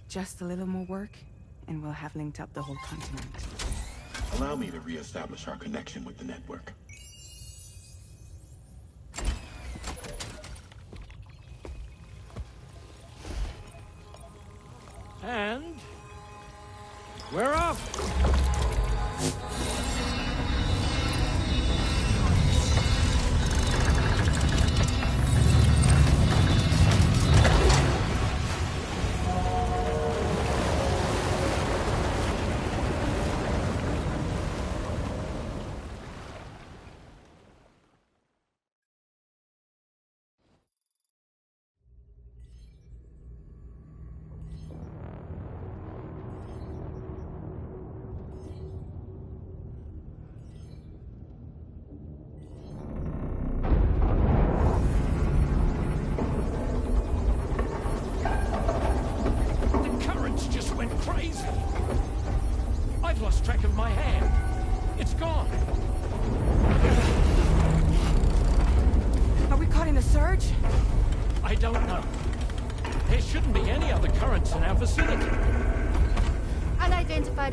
Just a little more work, and we'll have linked up the whole continent. Allow me to re-establish our connection with the network. And we're off.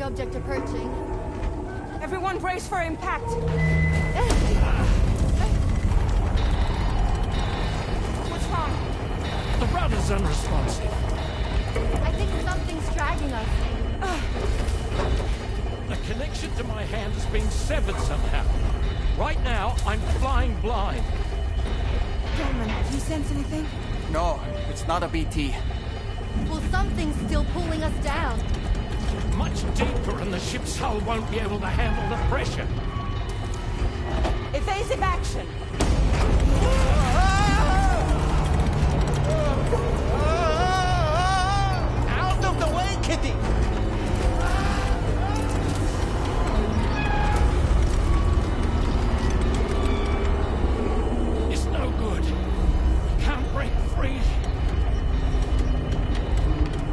Object approaching. Everyone brace for impact! What's wrong? The rudder's unresponsive. I think something's dragging us. The connection to my hand has been severed somehow. Right now, I'm flying blind. Deadman, do you sense anything? No, it's not a BT. Well, something's still pulling us down. Much deeper, and the ship's hull won't be able to handle the pressure. Evasive action! Out of the way, Kitty! It's no good. Can't break free.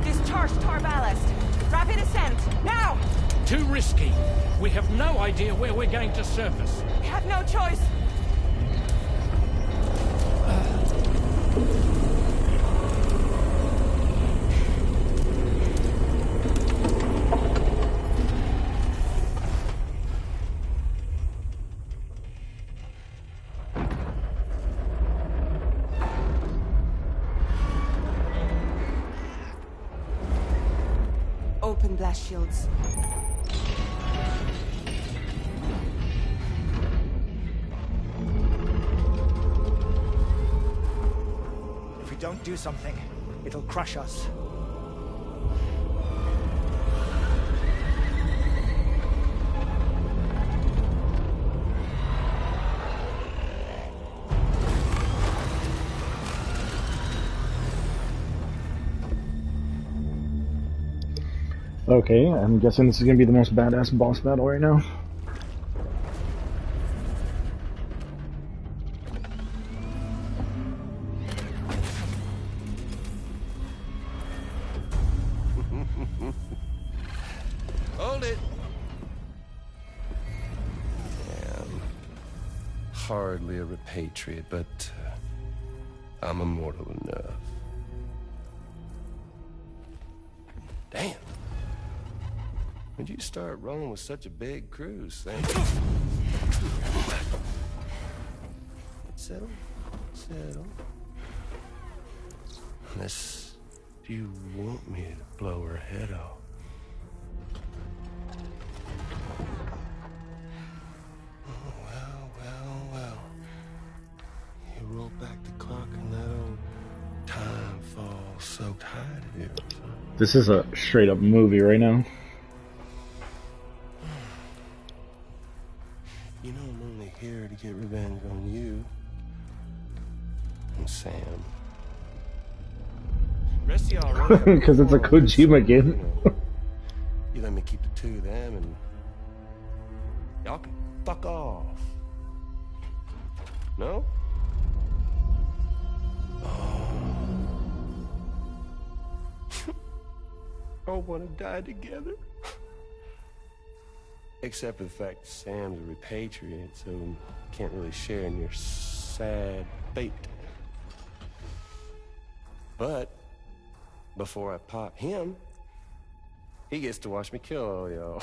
Discharge tar ballast. Rapid ascent, now! Too risky. We have no idea where we're going to surface. We have no choice. Open blast shields. If we don't do something, it'll crush us. Okay, I'm guessing this is gonna be the most badass boss battle right now. Hold it. And hardly a repatriate, but I'm immortal enough. Damn. When'd you start rolling with such a big crew, Sam? Settle. Unless you want me to blow her head off. Well. You roll back the clock and that old time falls so tight of you. This is a straight up movie right now. You know I'm only here to get revenge on you. And Sam. Rest of y'all because it's a Kojima game. You let me keep the two of them and y'all can fuck off. No? All want to die together. Except for the fact that Sam's a repatriate, so can't really share in your sad fate. But before I pop him, he gets to watch me kill all y'all.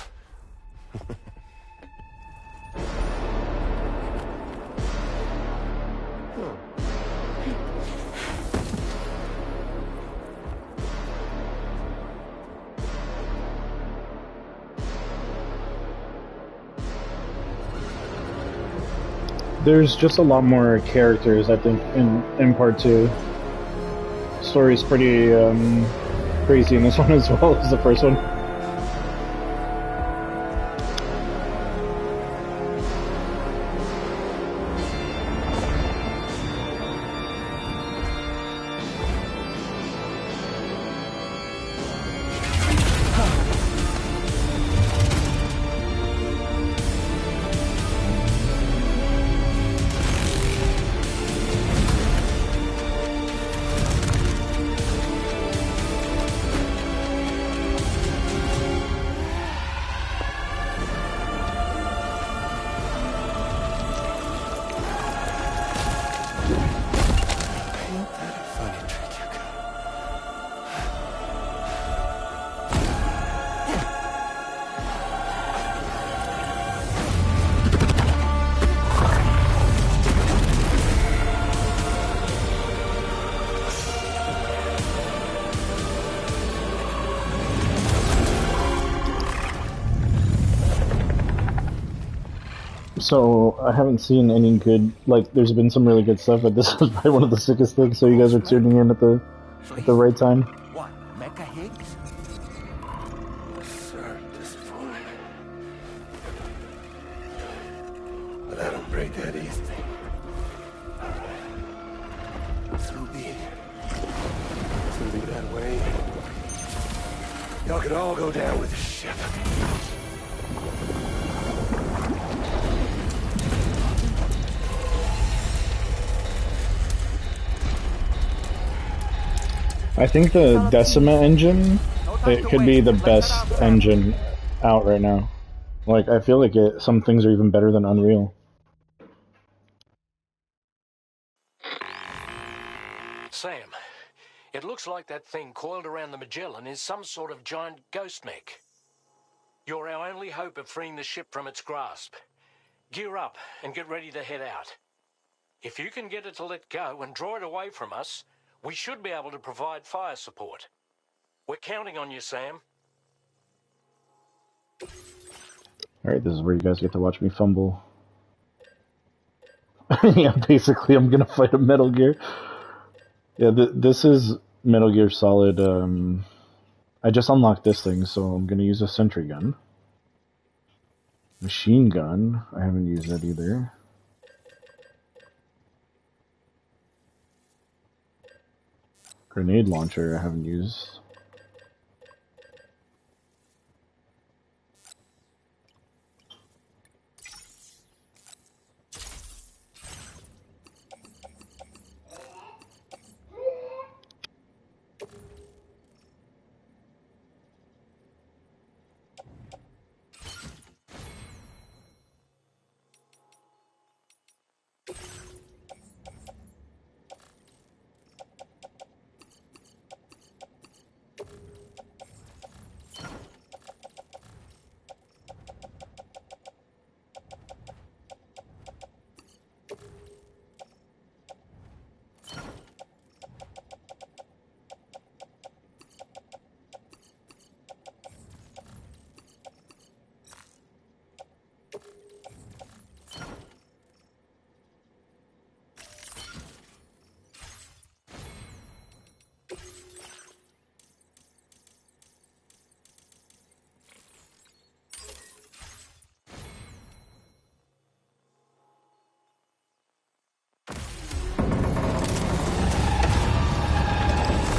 There's just a lot more characters, I think, in part 2. Story's pretty crazy in this one as well as the first one. So, I haven't seen any good, like, there's been some really good stuff, but this is probably one of the sickest things, so you guys are tuning in at the right time. What? Mecha Higgs? Sorry to disappoint. But I don't break that easy. So be it. It's gonna be that way. Y'all could all go down with the ship. I think the Decima engine, it could be the best engine out right now. Like, I feel like some things are even better than Unreal. Sam, it looks like that thing coiled around the Magellan is some sort of giant ghost mech. You're our only hope of freeing the ship from its grasp. Gear up and get ready to head out. If you can get it to let go and draw it away from us, we should be able to provide fire support. We're counting on you, Sam. Alright, this is where you guys get to watch me fumble. Yeah, basically I'm gonna fight a Metal Gear. Yeah, this is Metal Gear Solid. I just unlocked this thing, so I'm gonna use a sentry gun. Machine gun, I haven't used that either. Grenade launcher, I haven't used.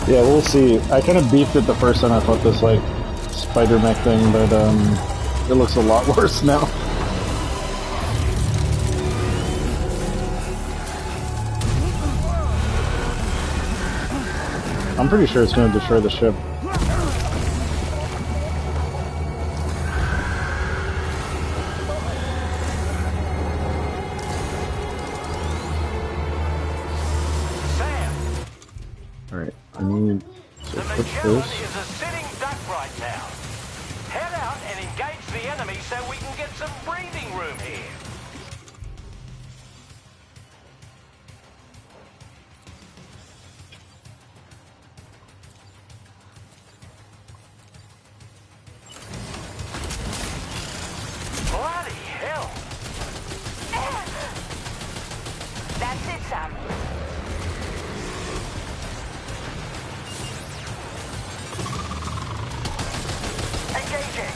Yeah, we'll see. I kind of beefed it the first time I fought this, like, spider mech thing, but, it looks a lot worse now. I'm pretty sure it's going to destroy the ship. Alright, I need to The put Magellan this. is a sitting duck right now. Head out and engage the enemy so we can get some breathing room here. Bloody hell! That's it, Sam. Engaging!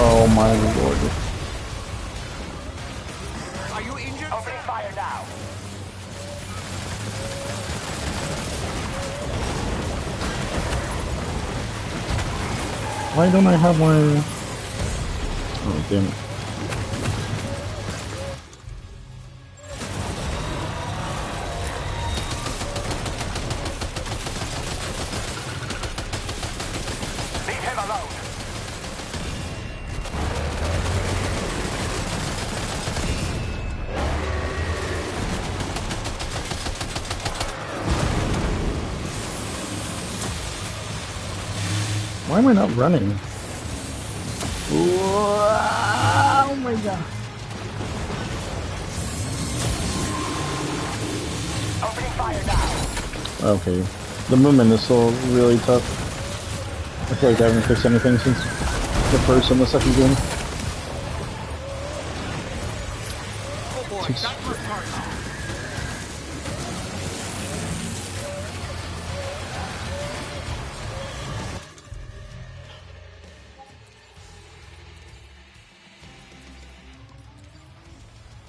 Oh my lord. Are you injured? Opening fire now. Why don't I have my... Oh, damn it. Leave him alone. Why am I not running? Oh my god. Opening fire now. Okay. The movement is still really tough. I feel like I haven't fixed anything since the first and the second game. Oh boy, that was hard.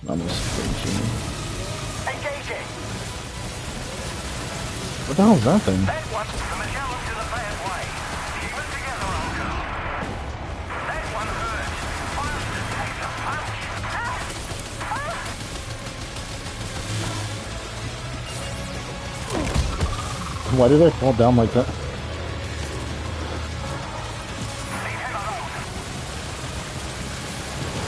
Almost finishing. Engaging. What the hell is that thing? That one, the Magellan's in a bad way. Keep it together, Uncle. That one hurt. Faster takes a punch. Why did I fall down like that? Leave him alone. Leave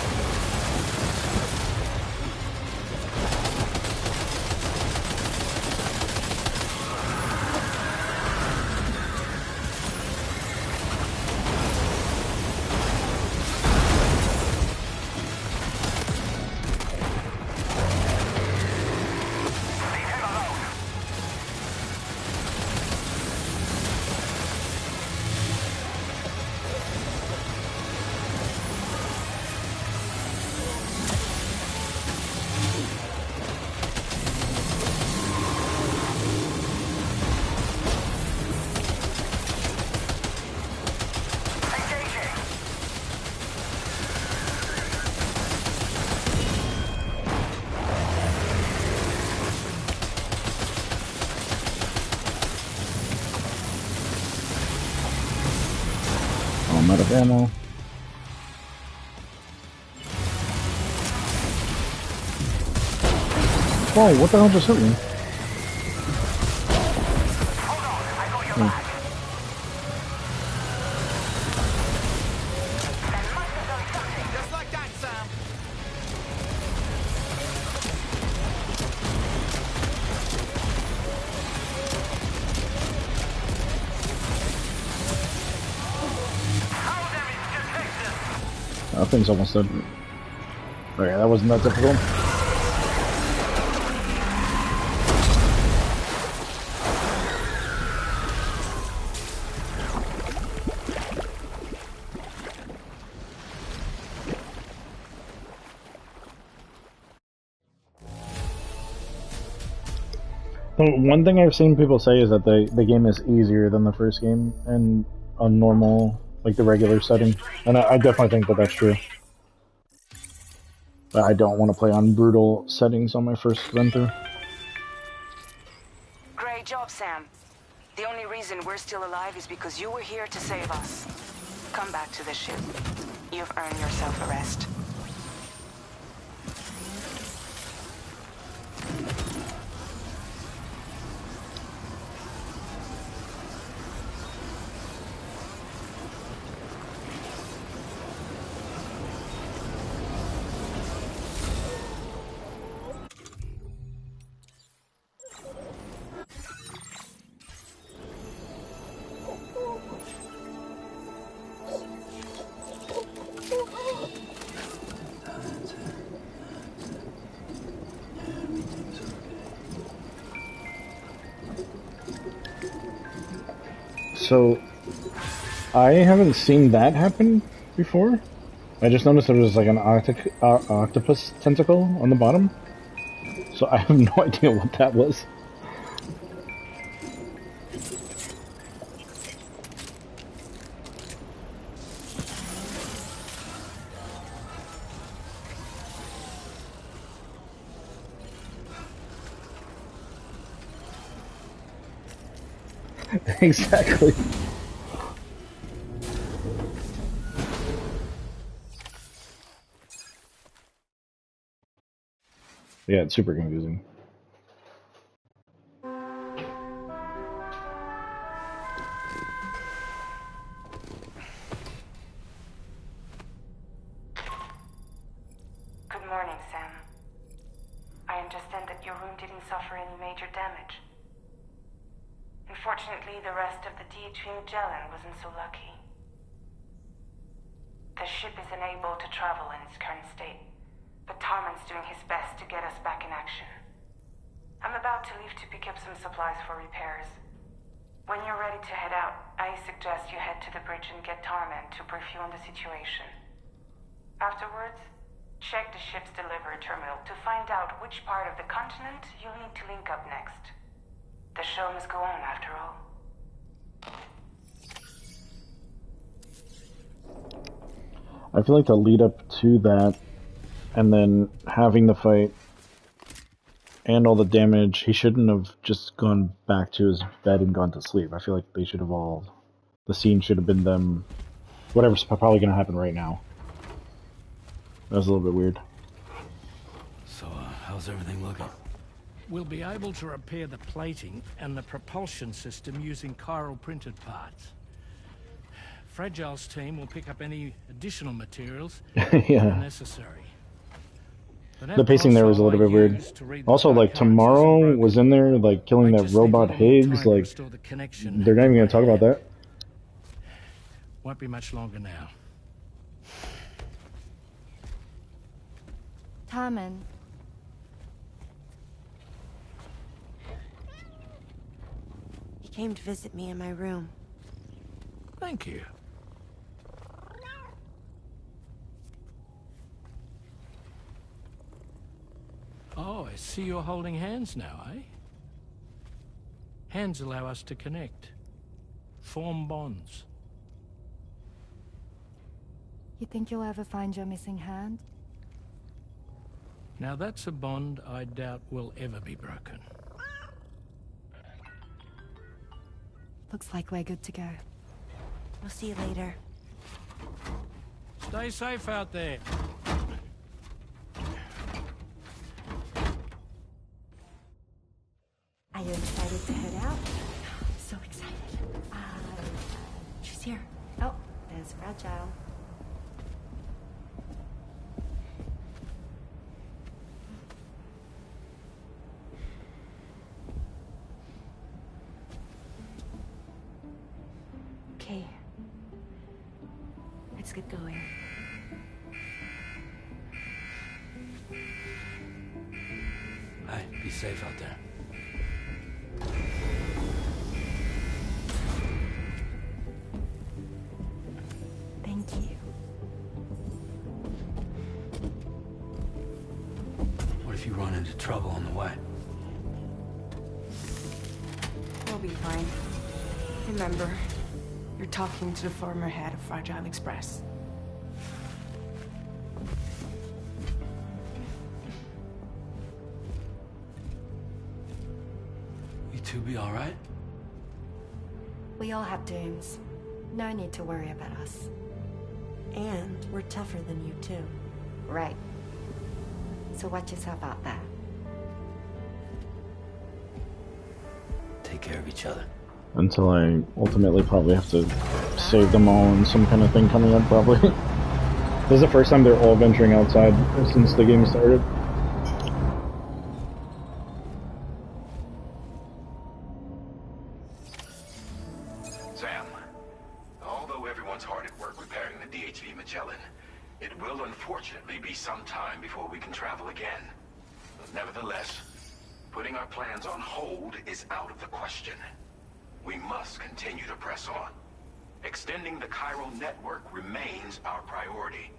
him alone. Engaging. Oh, I'm out of ammo. Whoa, what the hell just hit me? Hold on, I got your back. That must have done something. Just like that, Sam. Hull damage detected. That thing's almost dead. Okay, that wasn't that difficult. Well, one thing I've seen people say is that the game is easier than the first game and on normal, like the regular setting, and I definitely think that that's true. But I don't want to play on brutal settings on my first run through. Great job, Sam. The only reason we're still alive is because you were here to save us. Come back to the ship. You've earned yourself a rest. So, I haven't seen that happen before. I just noticed there was like an octopus tentacle on the bottom. So I have no idea what that was. Exactly. Yeah, it's super confusing. Good morning, Sam. I understand that your room didn't suffer any major damage. Unfortunately, the rest of the DHV Magellan wasn't so lucky. The ship is unable to travel in its current state, but Tarman's doing his best to get us back in action. I'm about to leave to pick up some supplies for repairs. When you're ready to head out, I suggest you head to the bridge and get Tarman to brief you on the situation. Afterwards, check the ship's delivery terminal to find out which part of the continent you'll need to link up next. The show must go on, after all. I feel like the lead up to that, and then having the fight, and all the damage, he shouldn't have just gone back to his bed and gone to sleep. I feel like they should have all... The scene should have been them... Whatever's probably going to happen right now. That was a little bit weird. So, how's everything looking? We'll be able to repair the plating and the propulsion system using chiral printed parts. Fragile's team will pick up any additional materials Yeah. necessary. The pacing there was a little bit weird. Also, like, Tomorrow was in there, like, killing that robot Higgs, like, they're not even going to talk about that. Won't be much longer now. Tarman. He came to visit me in my room. Thank you. Oh, I see you're holding hands now, eh? Hands allow us to connect. Form bonds. You think you'll ever find your missing hand? Now that's a bond I doubt will ever be broken. Looks like we're good to go. We'll see you later. Stay safe out there. Are you excited to head out? So excited. She's here. Oh, there's Fragile. Okay. Let's get going. Hey, be safe out there. Thank you. What if you run into trouble on the way? be fine. Remember, you're talking to the former head of Fragile Express. You two be alright? We all have dooms. No need to worry about us. And we're tougher than you, too. Right. So watch yourself out there. Take care of each other. Until I ultimately probably have to save them all in some kind of thing coming up, probably. This is the first time they're all venturing outside since the game started. Sam, although everyone's hard at work repairing the DHV Magellan, it will unfortunately be some time before we can travel again. Nevertheless, putting our plans on hold is out of the question. We must continue to press on. Extending the chiral network remains our priority.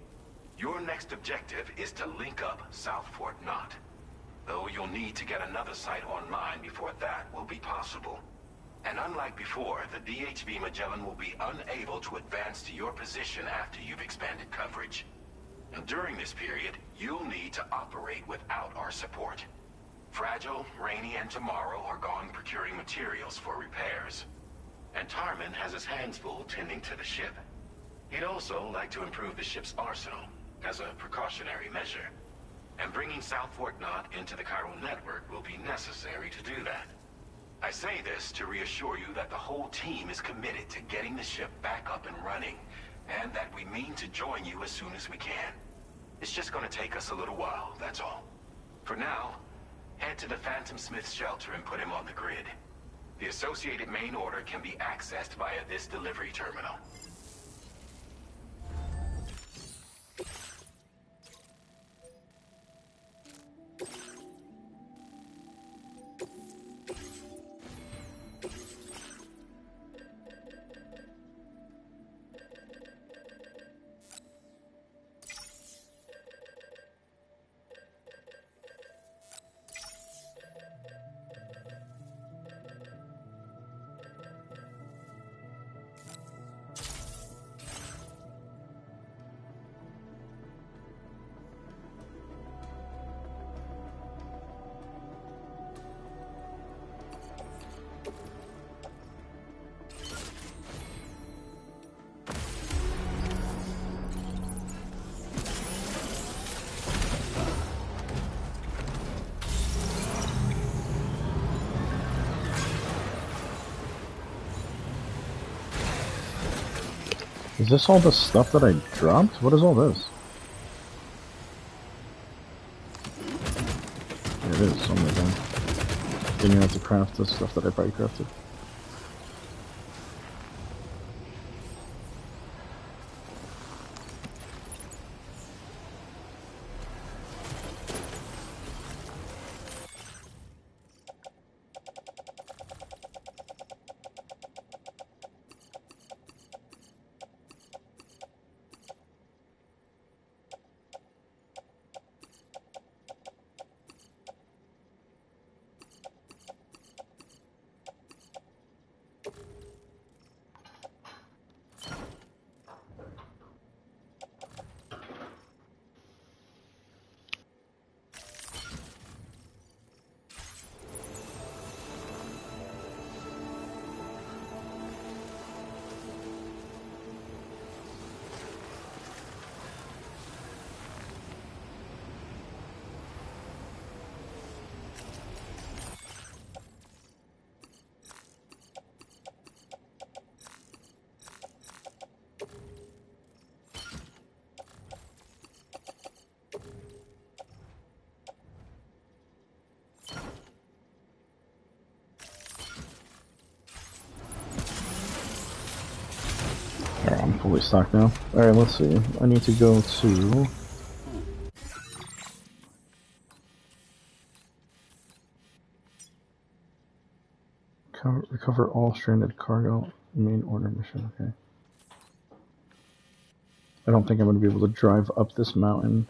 Your next objective is to link up South Fort Knot. Though you'll need to get another site online before that will be possible. And unlike before, the DHV Magellan will be unable to advance to your position after you've expanded coverage. And during this period, you'll need to operate without our support. Fragile, Rainy, and Tomorrow are gone procuring materials for repairs. And Tarman has his hands full tending to the ship. He'd also like to improve the ship's arsenal, as a precautionary measure. And bringing South Fort Knot into the chiral network will be necessary to do that. I say this to reassure you that the whole team is committed to getting the ship back up and running, and that we mean to join you as soon as we can. It's just gonna take us a little while, that's all. For now, head to the Phantom Smith shelter and put him on the grid. The associated main order can be accessed via this delivery terminal. Is this all the stuff that I dropped? What is all this? Yeah, it is. Oh my god. Didn't even have to craft the stuff that I probably crafted. I'm fully stocked now. Alright, let's see. I need to go to... Recover all stranded cargo. Main order mission, okay. I don't think I'm going to be able to drive up this mountain.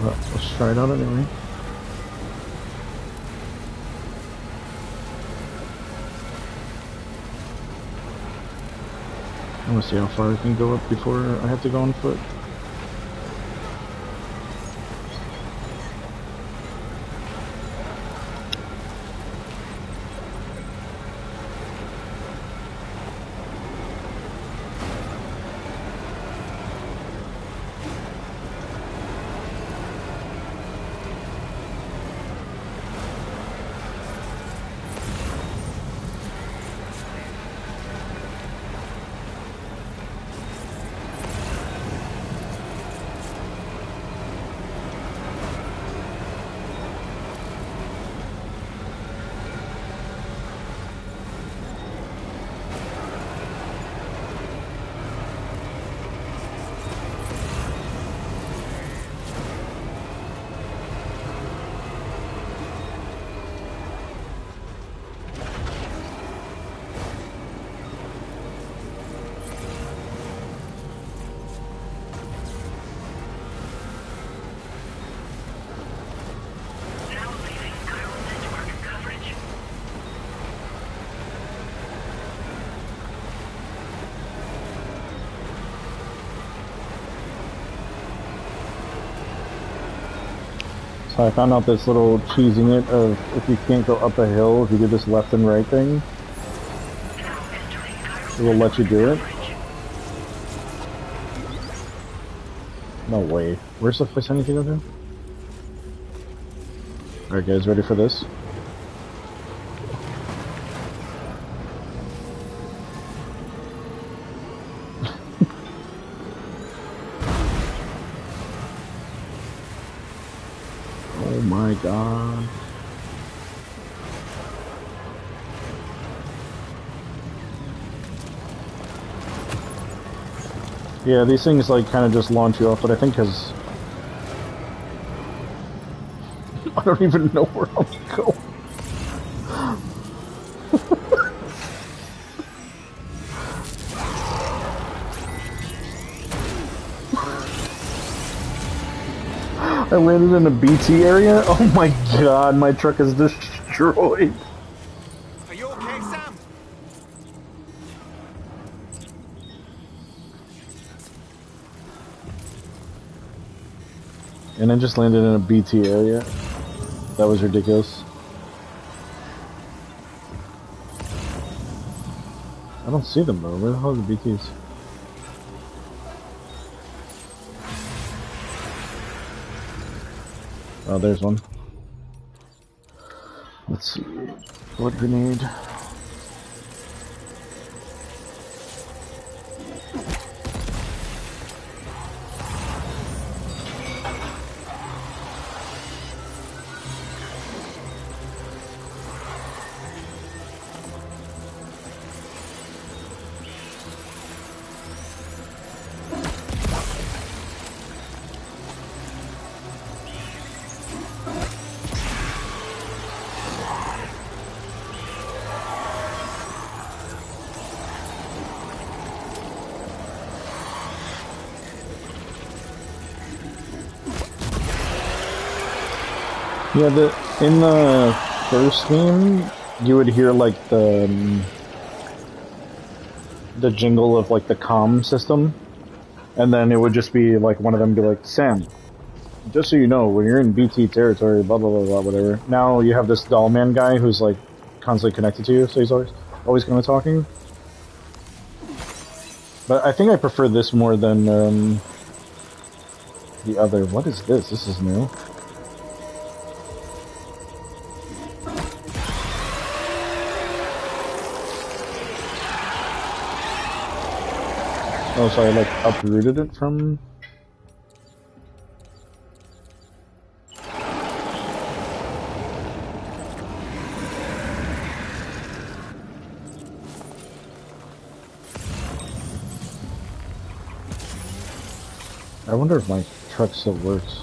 But let's try it out anyway. I want to see how far I can go up before I have to go on foot. So I found out this little cheesing it of if you can't go up a hill, if you do this left and right thing, it will let you do it. No way. Where's the place I need to go to? Alright guys, ready for this? Oh my god. Yeah, these things like kind of just launch you off, but I think because I don't even know where I'm going. I landed in a BT area? Oh my god, my truck is destroyed. Are you okay, Sam? And I just landed in a BT area. That was ridiculous. I don't see them though. Where the hell are the BTs? Oh, there's one. Let's see. Blood grenade. Yeah, in the first game, you would hear like the jingle of like the comm system, and then it would just be like one of them be like, Sam, just so you know, when you're in BT territory, blah blah blah blah, whatever. Now you have this doll man guy who's like constantly connected to you, so he's always kind of talking. But I think I prefer this more than the other. What is this? This is new. Oh, so I like uprooted it from... I wonder if my truck still works.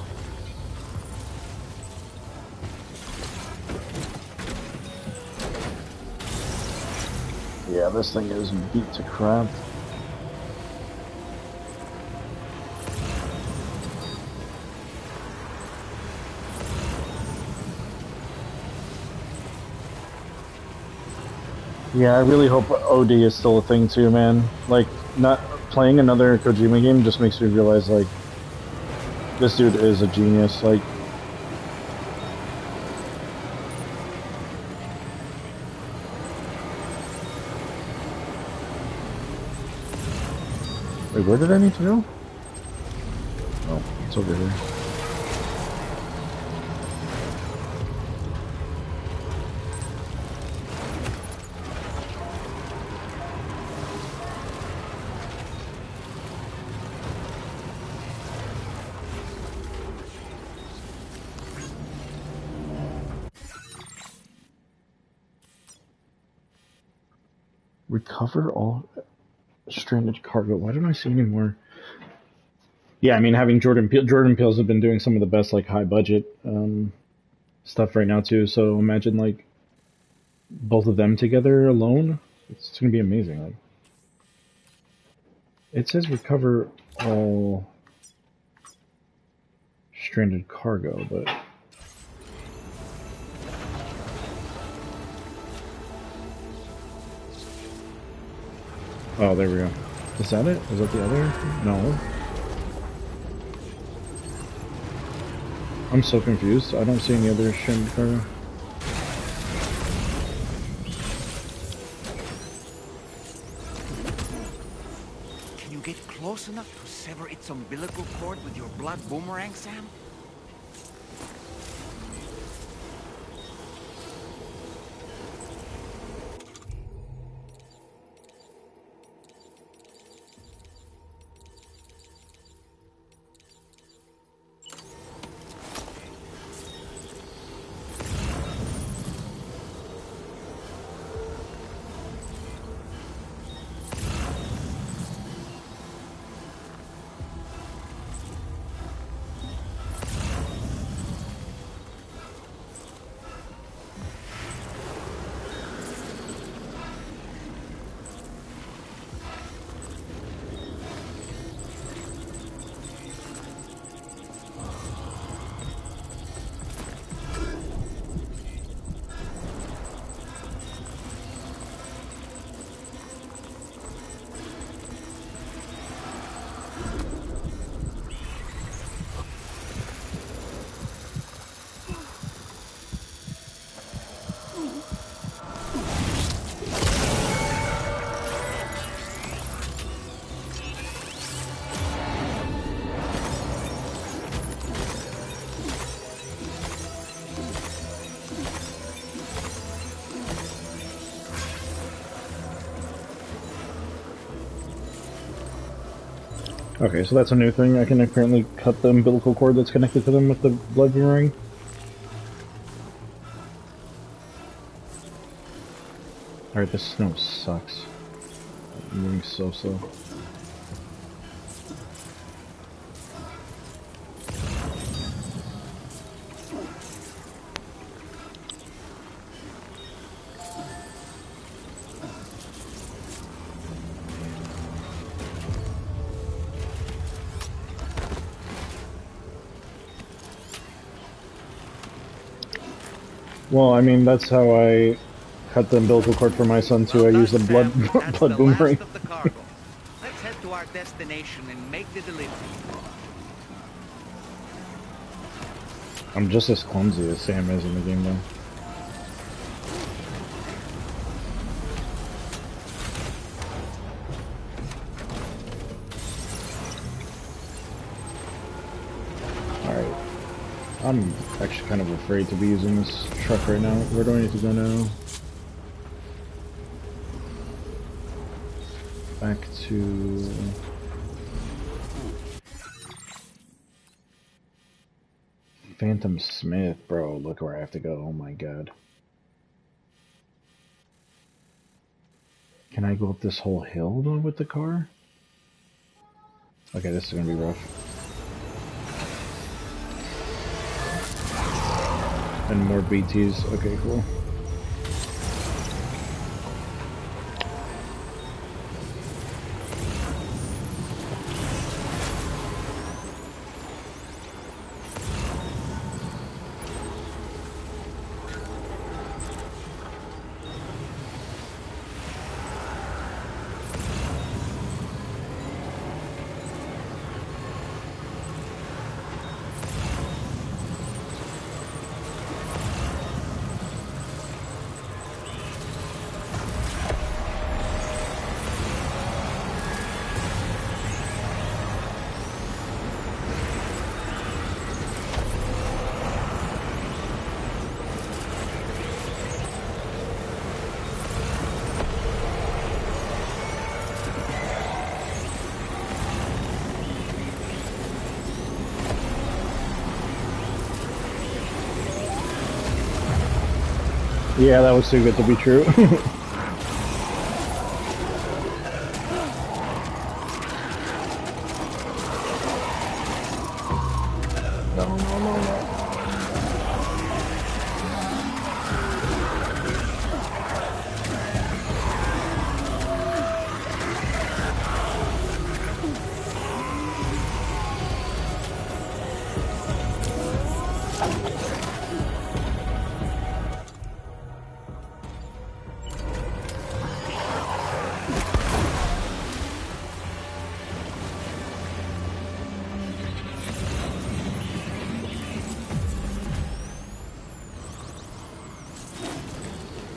Yeah, this thing is beat to crap. Yeah, I really hope OD is still a thing too, man. Like, not playing another Kojima game just makes me realize, like, this dude is a genius. Like, wait, where did I need to go? Oh, it's over here. Recover all stranded cargo. Why don't I see any more? Yeah, I mean, having Jordan Peele's have been doing some of the best, like, high budget stuff right now too. So imagine, like, both of them together alone. It's gonna be amazing. Like, it says recover all stranded cargo, but oh, there we go. Is that it? Is that the other? No. I'm so confused. I don't see any other stranded cargo. Can you get close enough to sever its umbilical cord with your blood boomerang, Sam? Okay, so that's a new thing. I can apparently cut the umbilical cord that's connected to them with the blood boomerang. Alright, this snow sucks. I'm moving so slow. Well, I mean, that's how I cut the umbilical cord for my son too. I use the blood boomerang. Of the cargo. Let's head to our destination and make the delivery. I'm just as clumsy as Sam is in the game though. Alright. I'm actually kind of afraid to be using this truck right now. Where do I need to go now? Back to... Phantom Smith, bro. Look where I have to go. Oh my god. Can I go up this whole hill though with the car? Okay, this is gonna be rough. And more BTs. Okay, cool. Yeah, that was too good to be true.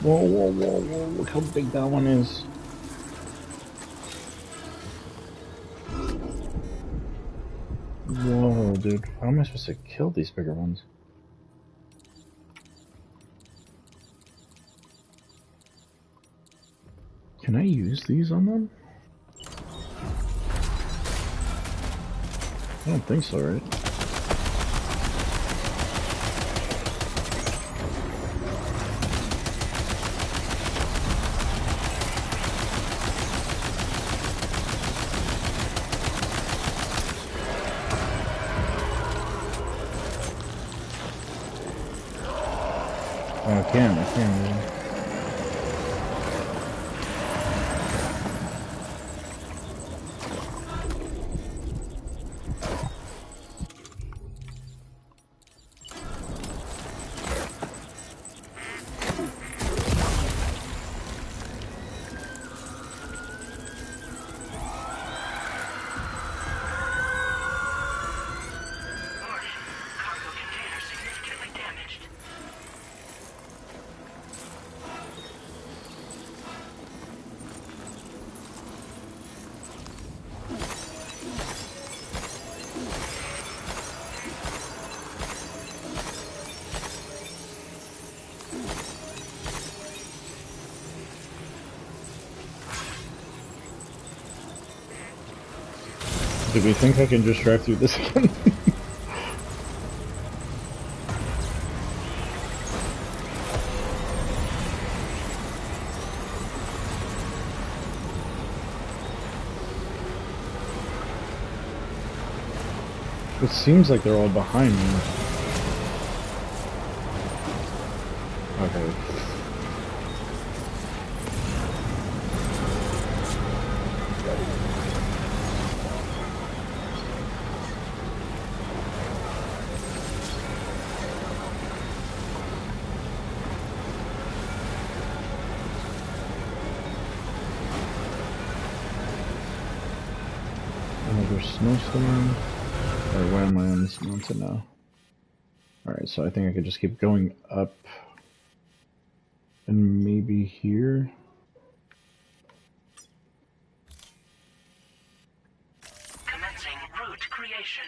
Whoa, whoa, whoa, whoa, look how big that one is. Whoa, dude. How am I supposed to kill these bigger ones? Can I use these on them? I don't think so, right? Oh, I can. Do we think I can just drive through this again? It seems like they're all behind me. Okay. Another snowstorm. Alright, where am I on this mountain now? Alright, so I think I could just keep going up. And maybe here? Commencing route creation.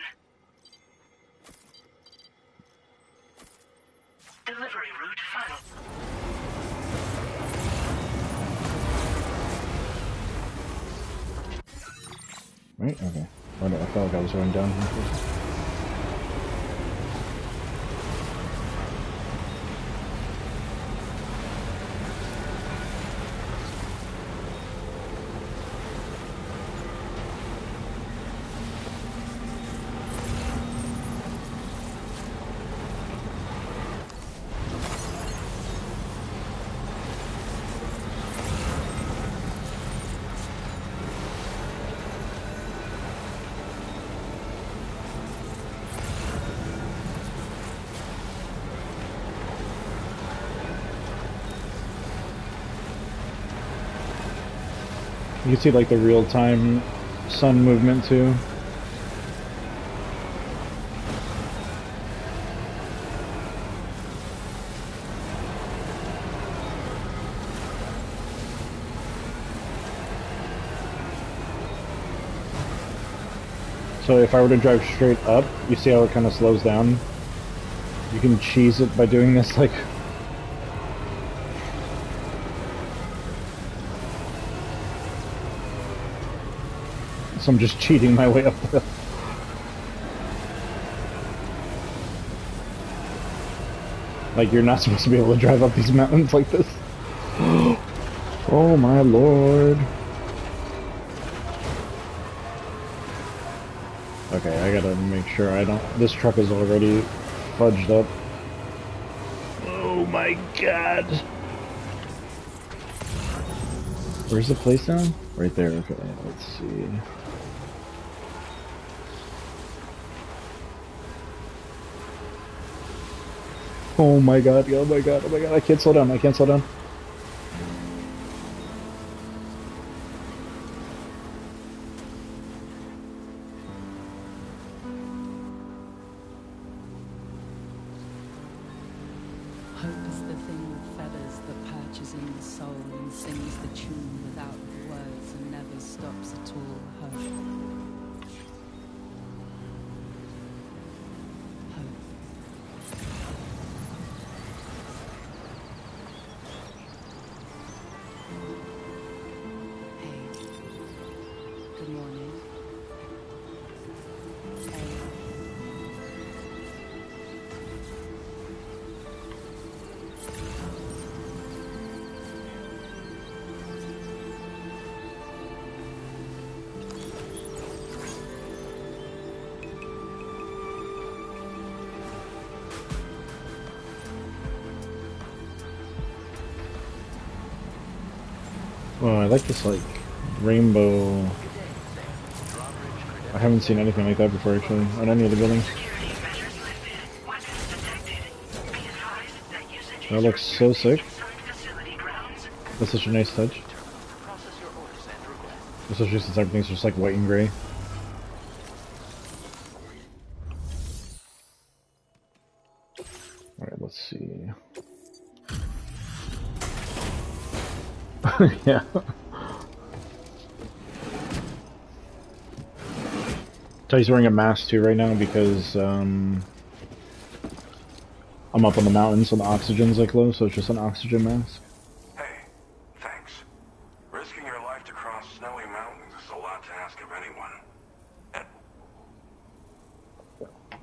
Delivery route final. Right? Okay. I felt like I was going down here first. You can see like the real-time sun movement too. So if I were to drive straight up, you see how it kind of slows down? You can cheese it by doing this, like... So I'm just cheating my way up the... Like, you're not supposed to be able to drive up these mountains like this. Oh my lord. Okay, I gotta make sure I don't... This truck is already fudged up. Oh my god. Where's the place now? Right there, okay, let's see. Oh my god, oh my god, oh my god, I can't slow down, I can't slow down. Hope is the thing with feathers that perches in the soul and sings the tune without the words and never stops at all. Hope. Hey. Good morning. Hey. Oh, I like this, like, rainbow... I haven't seen anything like that before, actually, on any of the buildings. That looks so sick. That's such a nice touch. Especially since everything's just, like, white and gray. Alright, let's see... Yeah. Ty's wearing a mask too right now because I'm up on the mountain, so the oxygen's like low, so it's just an oxygen mask. Hey, thanks. Risking your life to cross snowy mountains is a lot to ask of anyone.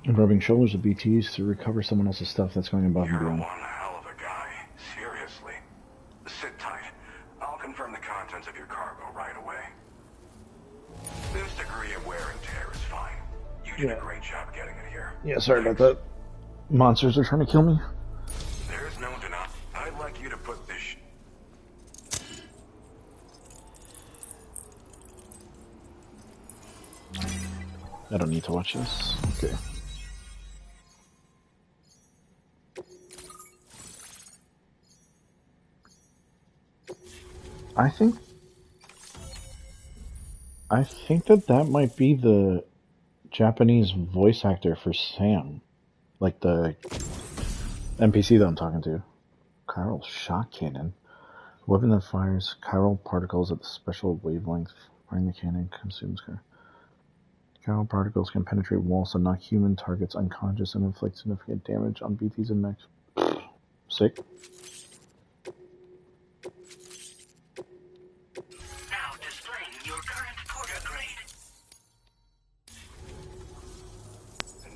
And rubbing shoulders with BTs to recover someone else's stuff that's going above and beyond. You're one hell of a guy. Seriously. Sit tight. I'll confirm the contents of your cargo right away. This degree of wear and tear is fine. You did a great job getting it here. Yeah, sorry about that. Monsters are trying to kill me. There's no denying. I'd like you to put this I don't need to watch this. Okay. I think that might be the Japanese voice actor for Sam. Like the NPC that I'm talking to. Chiral shock cannon. Weapon that fires chiral particles at the special wavelength. Firing the cannon consumes chiral particles can penetrate walls and knock human targets unconscious and inflict significant damage on BTs and mechs. Sick.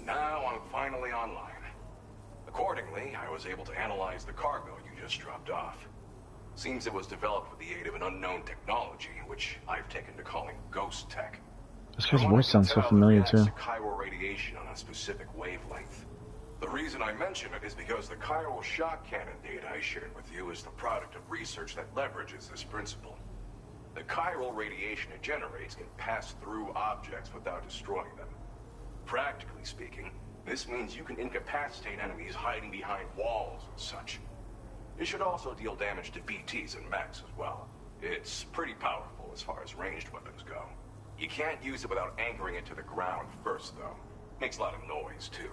Now I'm finally online. Accordingly, I was able to analyze the cargo you just dropped off. Seems it was developed with the aid of an unknown technology, which I've taken to calling ghost tech. This guy's voice sounds so familiar too. Chiral radiation on a specific wavelength. The reason I mention it is because the chiral shock cannon data I shared with you is the product of research that leverages this principle. The chiral radiation it generates can pass through objects without destroying them. Practically speaking, this means you can incapacitate enemies hiding behind walls and such. It should also deal damage to BTs and mechs as well. It's pretty powerful as far as ranged weapons go. You can't use it without anchoring it to the ground first, though. Makes a lot of noise, too.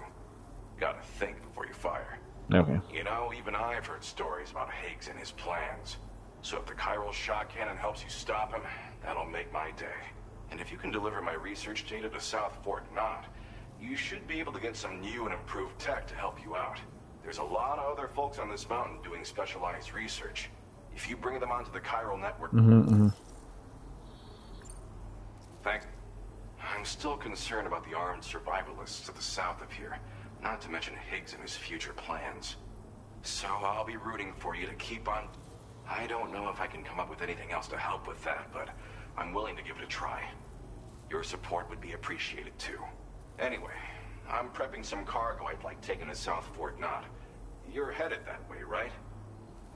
Gotta think before you fire. Okay. You know, even I've heard stories about Higgs and his plans. So if the chiral shock cannon helps you stop him, that'll make my day. And if you can deliver my research data to South Fort Knott, you should be able to get some new and improved tech to help you out. There's a lot of other folks on this mountain doing specialized research. If you bring them onto the chiral network... Thanks. I'm still concerned about the armed survivalists to the south of here, not to mention Higgs and his future plans. So I'll be rooting for you to keep on... I don't know if I can come up with anything else to help with that, but I'm willing to give it a try. Your support would be appreciated too. Anyway, I'm prepping some cargo I'd like taken to South Fort Knot. You're headed that way, right?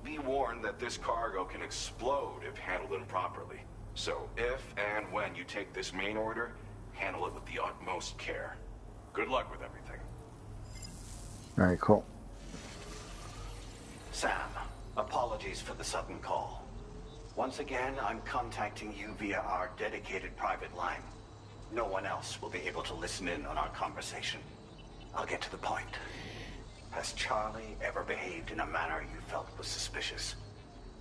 Be warned that this cargo can explode if handled improperly. So if and when you take this main order, handle it with the utmost care. Good luck with everything. Alright, cool. Sam, apologies for the sudden call. Once again, I'm contacting you via our dedicated private line. No one else will be able to listen in on our conversation. I'll get to the point. Has Charlie ever behaved in a manner you felt was suspicious?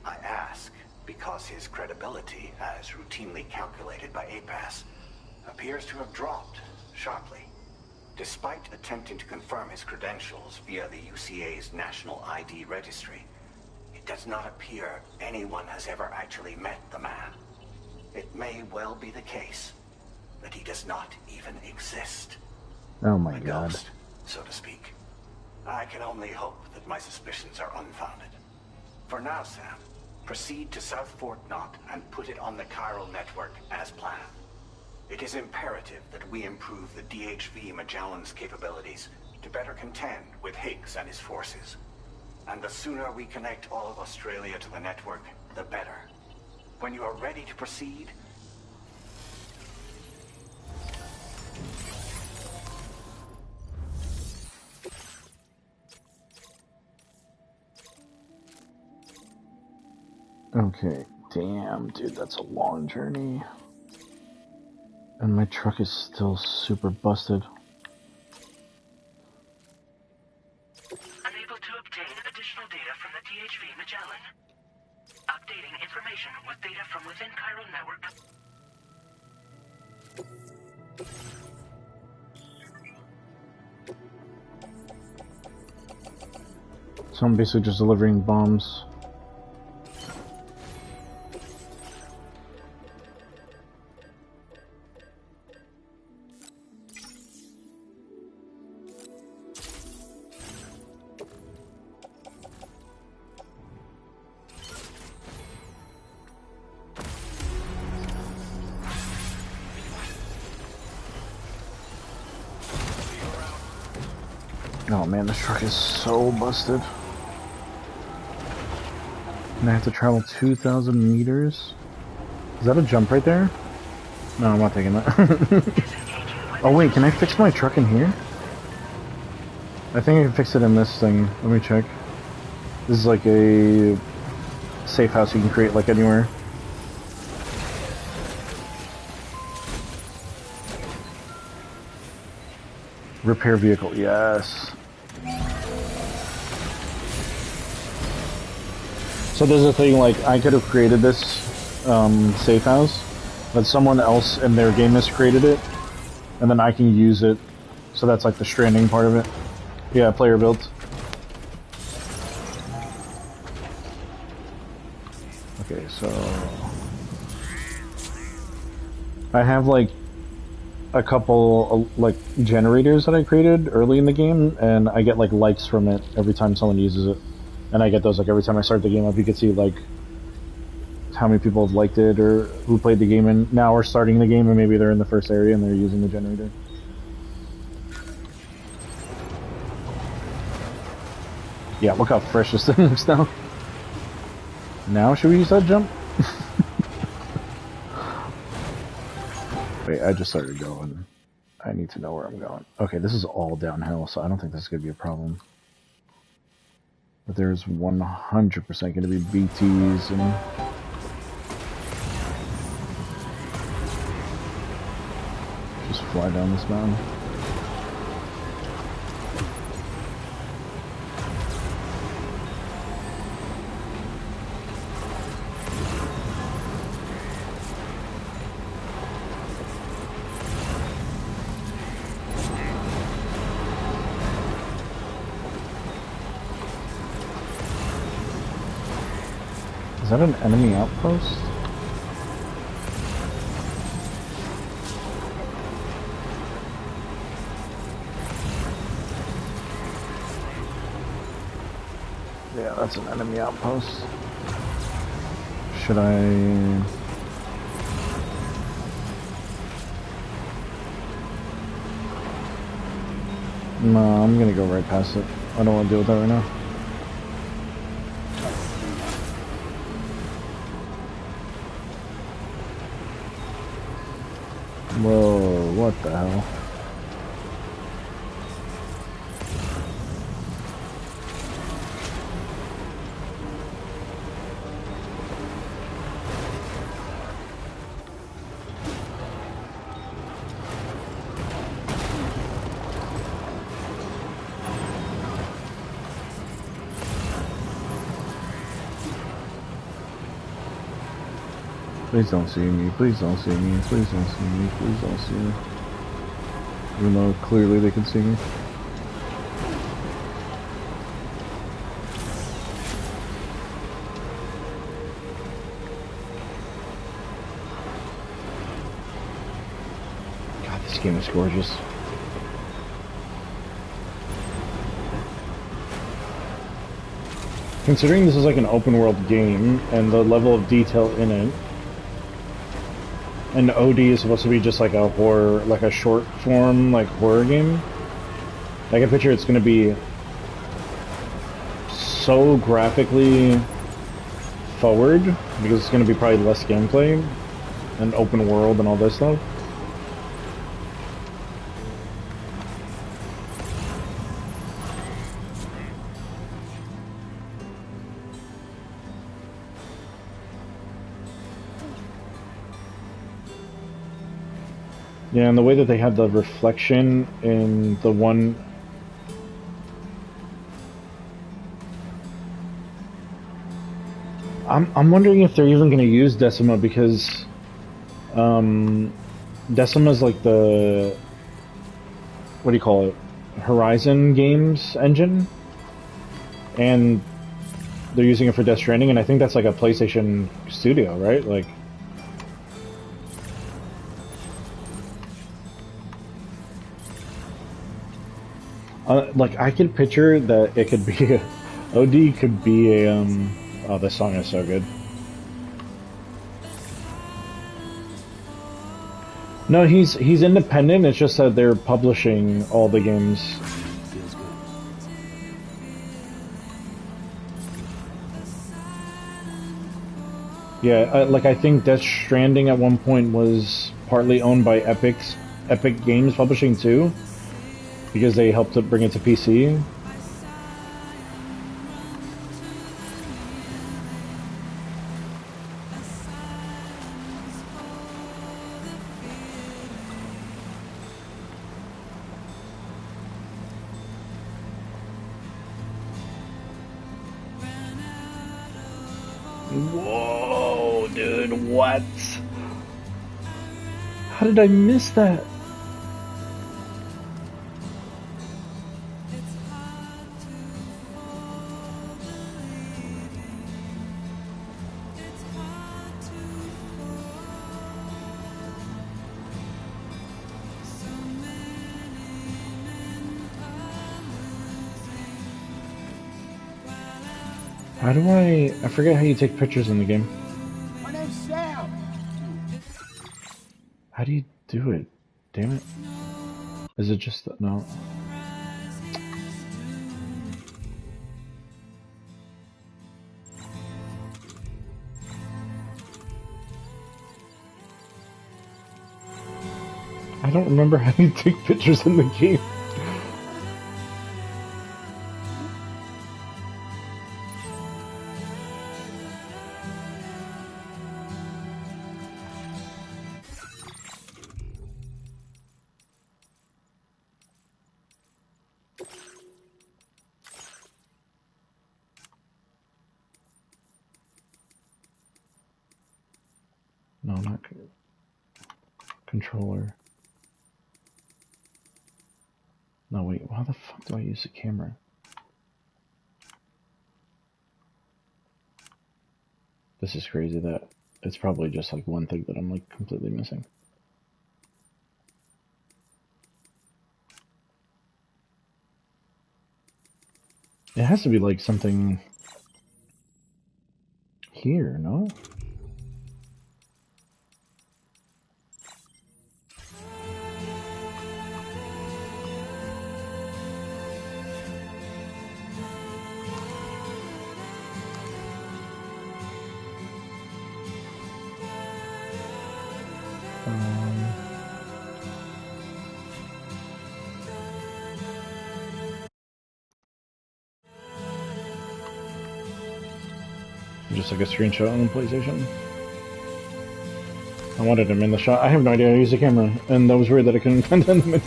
I ask because his credibility, as routinely calculated by APAS, appears to have dropped sharply. Despite attempting to confirm his credentials via the UCA's National ID Registry, it does not appear anyone has ever actually met the man. It may well be the case that he does not even exist. Oh my a god. Ghost, so to speak. I can only hope that my suspicions are unfounded. For now, Sam, proceed to South Fort Knot and put it on the chiral network as planned. It is imperative that we improve the DHV Magellan's capabilities to better contend with Higgs and his forces. And the sooner we connect all of Australia to the network, the better. When you are ready to proceed, Okay, damn, dude, that's a long journey. And my truck is still super busted. Unable to obtain additional data from the DHV Magellan. Updating information with data from within chiral network. So I'm basically just delivering bombs. Oh man, this truck is so busted. And I have to travel 2,000 meters? Is that a jump right there? No, I'm not taking that. Oh wait, can I fix my truck in here? I think I can fix it in this thing. Let me check. This is like a safe house you can create like anywhere. Repair vehicle, yes. So there's a thing, like, I could have created this safe house, but someone else in their game has created it, and then I can use it. So that's like the stranding part of it. Yeah, player built. Okay, so I have like a couple like generators that I created early in the game, and I get like likes from it every time someone uses it. And I get those like every time I start the game up. You can see like how many people have liked it or who played the game and now are starting the game and maybe they're in the first area and they're using the generator. Yeah, look how fresh this thing looks now. Now should we use that jump? Wait, I just started going. I need to know where I'm going. Okay, this is all downhill, so I don't think this is going to be a problem. But there's 100% going to be BTs and... just fly down this mountain. Is that an enemy outpost? that's an enemy outpost. Should I... No, I'm gonna go right past it. I don't want to deal with that right now. Whoa, what the hell? Please don't see me, please don't see me, please don't see me, please don't see me. Even though clearly they can see me. God, this game is gorgeous. Considering this is like an open world game and the level of detail in it, and OD is supposed to be just like a horror, like a short form, like horror game. I can picture it's gonna be so graphically forward because it's gonna be probably less gameplay and open world and all this stuff. Yeah, and the way that they have the reflection in the one... I'm wondering if they're even going to use Decima because Decima's like the... what do you call it? Horizon Games engine? And they're using it for Death Stranding, and I think that's like a PlayStation studio, right? Like... like, I could picture that it could be a, OD could be a, oh, this song is so good. No, he's independent, it's just that they're publishing all the games. Yeah, like, I think Death Stranding at one point was partly owned by Epic Games Publishing too. Because they helped to bring it to PC. Whoa, dude, what? How did I miss that? How do I forget how you take pictures in the game. My name's Sam. How do you do it? Damn it. Is it just no? I don't remember how you take pictures in the game. No, not controller. No, wait, how the fuck do I use the camera? This is crazy that it's probably just like one thing that I'm like completely missing. It has to be like something here, no? Just like a screenshot on the PlayStation. I wanted him in the shot. I have no idea how to use the camera, and that was weird that I couldn't find him.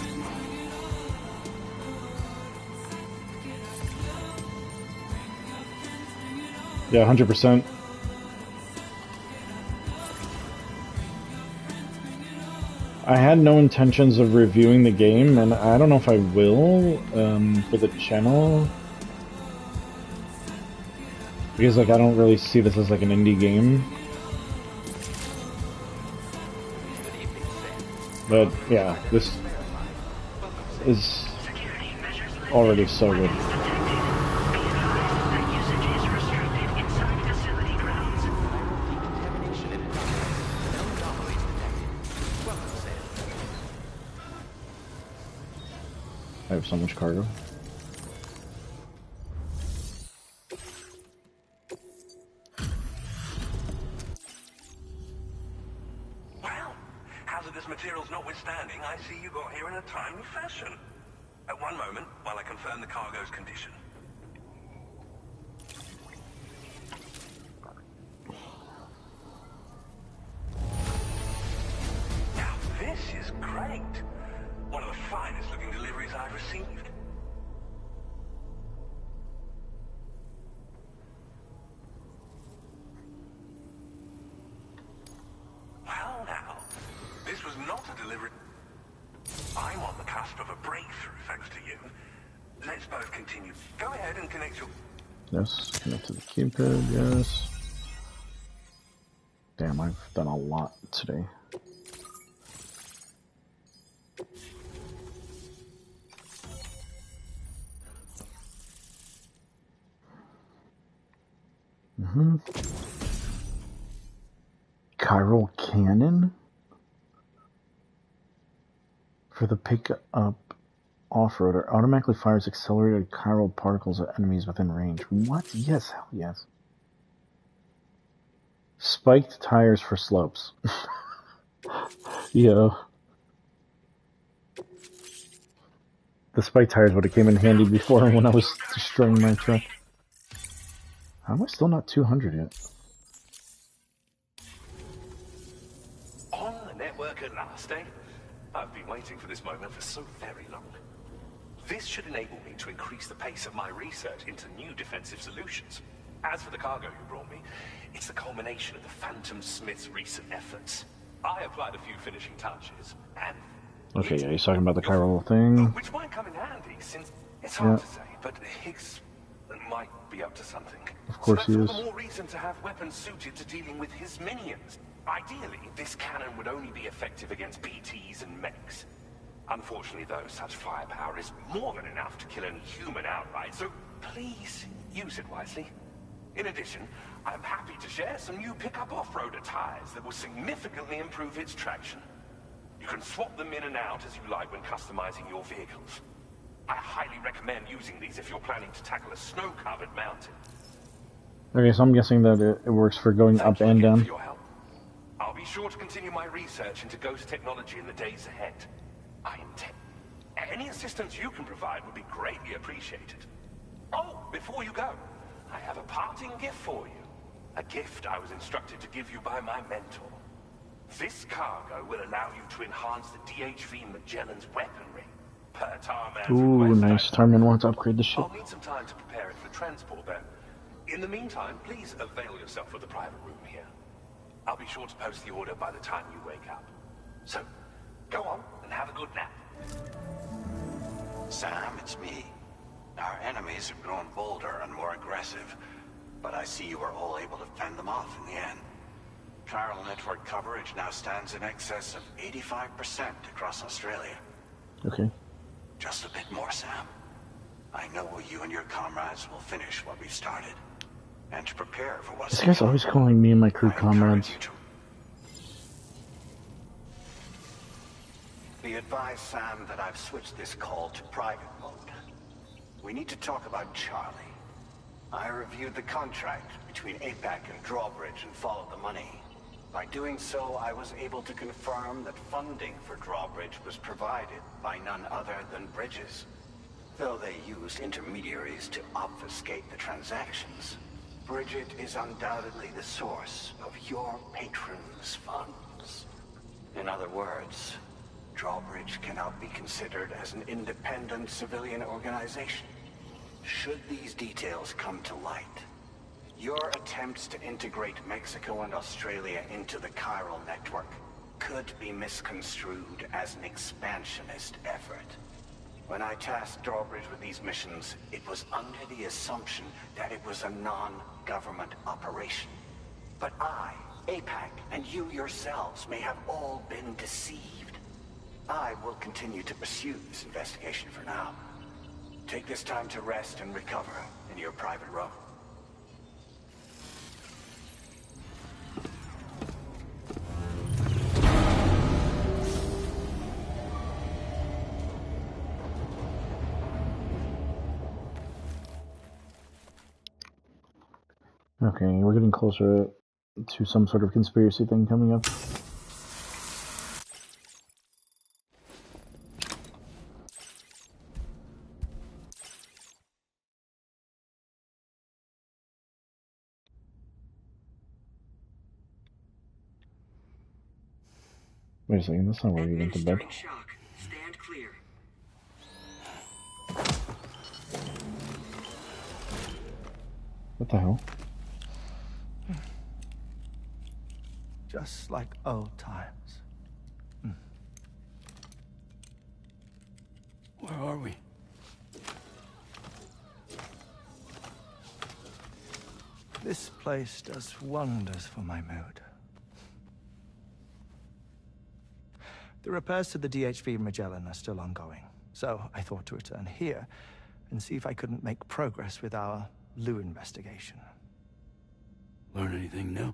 Yeah, 100%. I had no intentions of reviewing the game, and I don't know if I will for the channel. Because, like, I don't really see this as, like, an indie game. But, yeah, this is already so good. I have so much cargo. Materials notwithstanding, I see you got here in a timely fashion. At one moment, while I confirm the cargo's condition. Now, this is great. One of the finest looking deliveries I've received. Well, now, this was not a delivery. I'm on the cusp of a breakthrough, thanks to you. Let's both continue. Go ahead and connect your... Yes, connect to the keypad, yes. Damn, I've done a lot today. Chiral cannon? For the pick-up off-roader, automatically fires accelerated chiral particles at enemies within range. What? Yes, hell yes. Spiked tires for slopes. Yo. The spiked tires would have came in handy before when I was destroying my truck. How am I still not 200 yet? On the network at last, eh? I've been waiting for this moment for so very long. This should enable me to increase the pace of my research into new defensive solutions. As for the cargo you brought me, it's the culmination of the Phantom Smith's recent efforts. I applied a few finishing touches, and... Okay, yeah, he's talking about the chiral thing. Which might come in handy, since it's hard to say, but Higgs might be up to something. Of course he is. So that's all the more reason to have weapons suited to dealing with his minions. Ideally, this cannon would only be effective against BTs and mechs. Unfortunately, though, such firepower is more than enough to kill any human outright, so please use it wisely. In addition, I'm happy to share some new pickup off-roader tires that will significantly improve its traction. You can swap them in and out as you like when customizing your vehicles. I highly recommend using these if you're planning to tackle a snow-covered mountain. Okay, so I'm guessing that it works for going up and down. I'll be sure to continue my research into ghost technology in the days ahead. I intend... Any assistance you can provide would be greatly appreciated. Oh, before you go, I have a parting gift for you. A gift I was instructed to give you by my mentor. This cargo will allow you to enhance the DHV Magellan's weaponry. Per Tarman's Ooh, nice. Tarman wants to upgrade the ship. I'll need some time to prepare it for transport, though. In the meantime, please avail yourself of the private room here. I'll be sure to post the order by the time you wake up. So, go on and have a good nap. Sam, it's me. Our enemies have grown bolder and more aggressive, but I see you were all able to fend them off in the end. Chiral network coverage now stands in excess of 85% across Australia. Okay. Just a bit more, Sam. I know you and your comrades will finish what we've started. and to prepare for what's This guy's always calling me and my crew comrades. Be advised, Sam, that I've switched this call to private mode. We need to talk about Charlie. I reviewed the contract between APAC and Drawbridge and followed the money. By doing so, I was able to confirm that funding for Drawbridge was provided by none other than Bridges. Though they used intermediaries to obfuscate the transactions, Bridget is undoubtedly the source of your patron's funds. In other words, Drawbridge cannot be considered as an independent civilian organization. Should these details come to light, your attempts to integrate Mexico and Australia into the chiral network could be misconstrued as an expansionist effort. When I tasked Drawbridge with these missions, it was under the assumption that it was a non-government operation. But I, APAC, and you yourselves may have all been deceived. I will continue to pursue this investigation for now. Take this time to rest and recover in your private room. Okay, we're getting closer to some sort of conspiracy thing coming up. Wait a second, that's not where you went to bed. Shock. Stand clear. What the hell? Just like old times. Where are we? This place does wonders for my mood. The repairs to the DHV Magellan are still ongoing, so I thought to return here and see if I couldn't make progress with our Lou investigation. Learn anything new?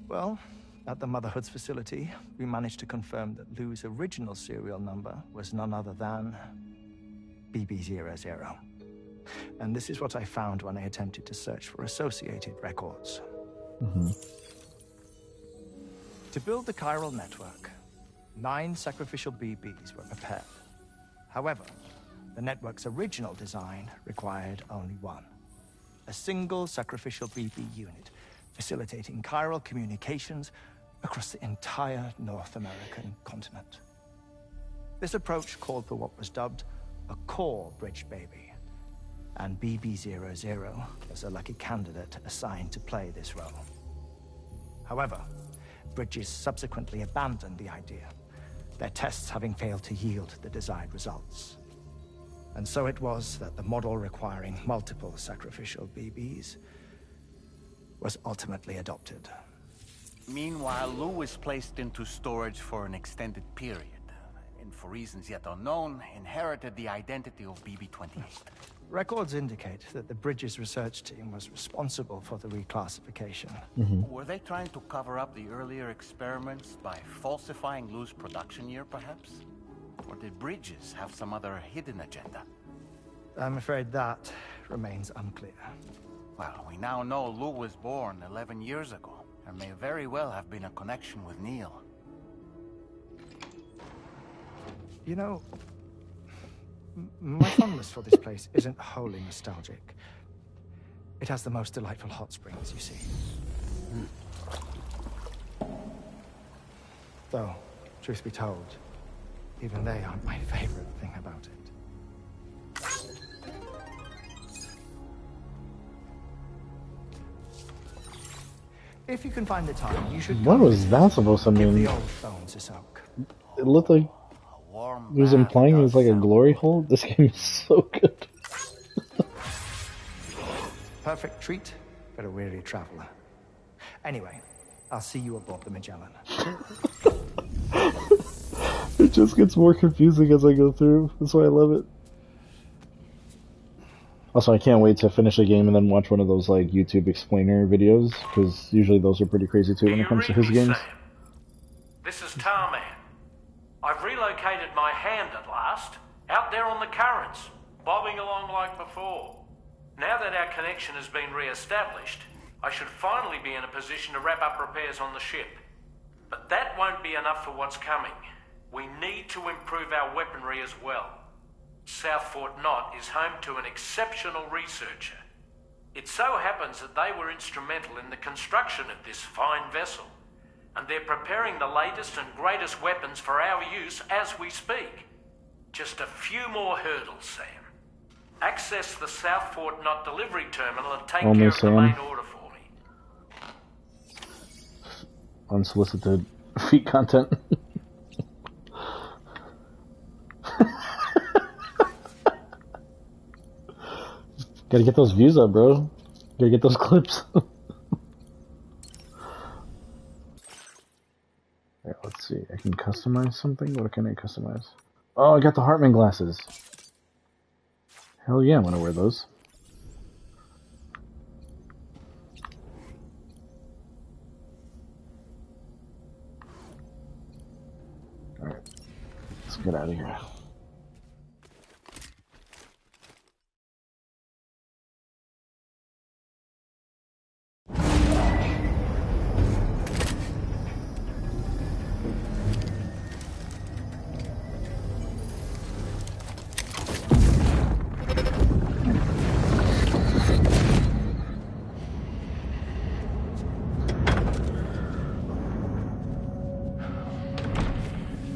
Well, at the Motherhood's facility, we managed to confirm that Lou's original serial number was none other than BB00. And this is what I found when I attempted to search for associated records. To build the chiral network, 9 sacrificial BBs were prepared. However, the network's original design required only 1. A single sacrificial BB unit, facilitating chiral communications across the entire North American continent. This approach called for what was dubbed a core bridge baby, and BB00 was a lucky candidate assigned to play this role. However, Bridges subsequently abandoned the idea, their tests having failed to yield the desired results. And so it was that the model requiring multiple sacrificial BBs was ultimately adopted. Meanwhile, Lou was placed into storage for an extended period, and for reasons yet unknown, inherited the identity of BB-28. Records indicate that the Bridges research team was responsible for the reclassification. Were they trying to cover up the earlier experiments by falsifying Lou's production year, perhaps? Or did Bridges have some other hidden agenda? I'm afraid that remains unclear. Well, we now know Lou was born 11 years ago. There may very well have been a connection with Neil. You know, my fondness for this place isn't wholly nostalgic. It has the most delightful hot springs, you see. Though, truth be told, even they aren't my favorite thing about it. If you can find the time, you should. What was that supposed to mean? Give the old bones a soak. It looked like he was implying it was like a glory hole. This game is so good. Perfect treat for a weary traveler. Anyway, I'll see you aboard the Magellan. It just gets more confusing as I go through. That's why I love it. Also, I can't wait to finish the game and then watch one of those like YouTube explainer videos, because usually those are pretty crazy too when it comes to his games. Sam? This is Tarman. I've relocated my hand at last, out there on the currents, bobbing along like before. Now that our connection has been re-established, I should finally be in a position to wrap up repairs on the ship. But that won't be enough for what's coming. We need to improve our weaponry as well. South Fort Knot is home to an exceptional researcher. It so happens that they were instrumental in the construction of this fine vessel, and they're preparing the latest and greatest weapons for our use as we speak. Just a few more hurdles, Sam. Access the South Fort Knot delivery terminal and take Only care of the Sam. main order for me. Unsolicited feet content. Gotta get those views up, bro. Gotta get those clips. Alright, let's see. I can customize something? What can I customize? Oh, I got the Heartman glasses. Hell yeah, I'm gonna wear those. Alright. Let's get out of here.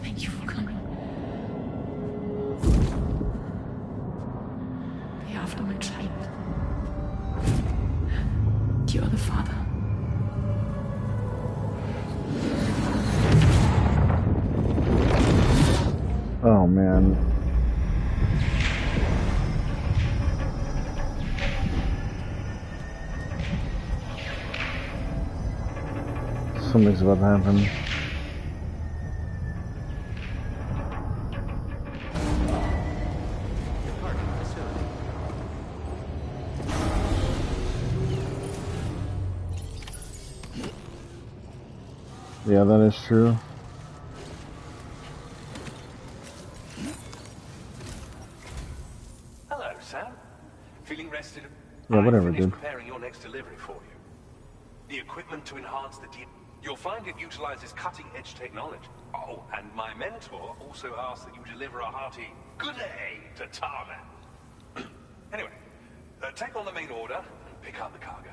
Thank you for coming. The aftermath child. You're the father. Oh man. Something's about to happen. Yeah, that is true. Hello, Sam. Feeling rested? Yeah, whatever, I finished dude. preparing your next delivery for you. The equipment to enhance the You'll find it utilizes cutting-edge technology. Oh, and my mentor also asked that you deliver a hearty good day to Tarman. Anyway, take on the main order and pick up the cargo.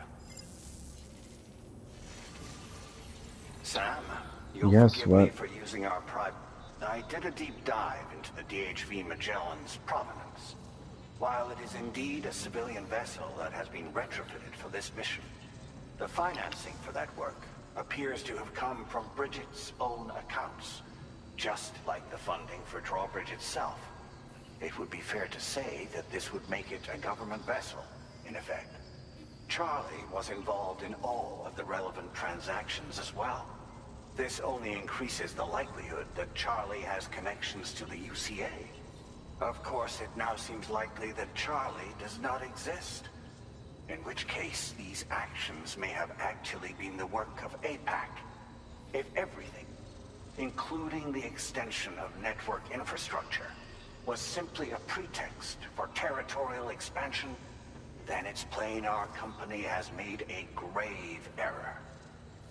Sam, you'll Yes, forgive me what? for using our private... I did a deep dive into the DHV Magellan's provenance. While it is indeed a civilian vessel that has been retrofitted for this mission, the financing for that work appears to have come from Bridget's own accounts, just like the funding for Drawbridge itself. It would be fair to say that this would make it a government vessel, in effect. Charlie was involved in all of the relevant transactions as well. This only increases the likelihood that Charlie has connections to the UCA. Of course, it now seems likely that Charlie does not exist. In which case, these actions may have actually been the work of APAC. If everything, including the extension of network infrastructure, was simply a pretext for territorial expansion, then it's plain our company has made a grave error.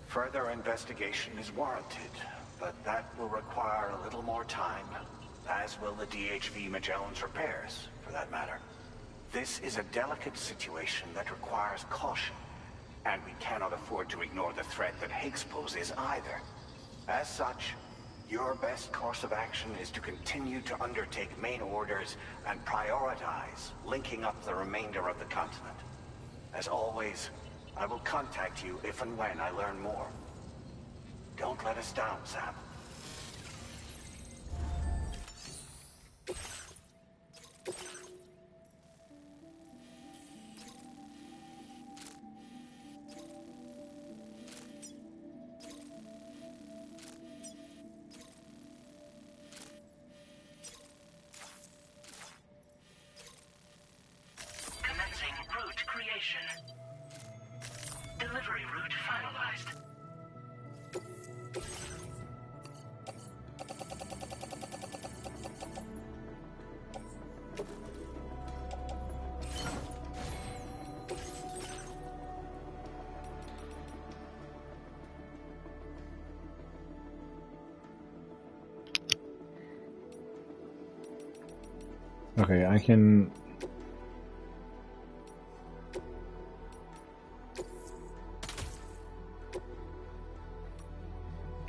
Further investigation is warranted, but that will require a little more time, as will the DHV Magellan's repairs, for that matter. This is a delicate situation that requires caution, and we cannot afford to ignore the threat that Higgs poses either. As such, your best course of action is to continue to undertake main orders and prioritize linking up the remainder of the continent. As always, I will contact you if and when I learn more. Don't let us down, Sam. Commencing Okay, I can...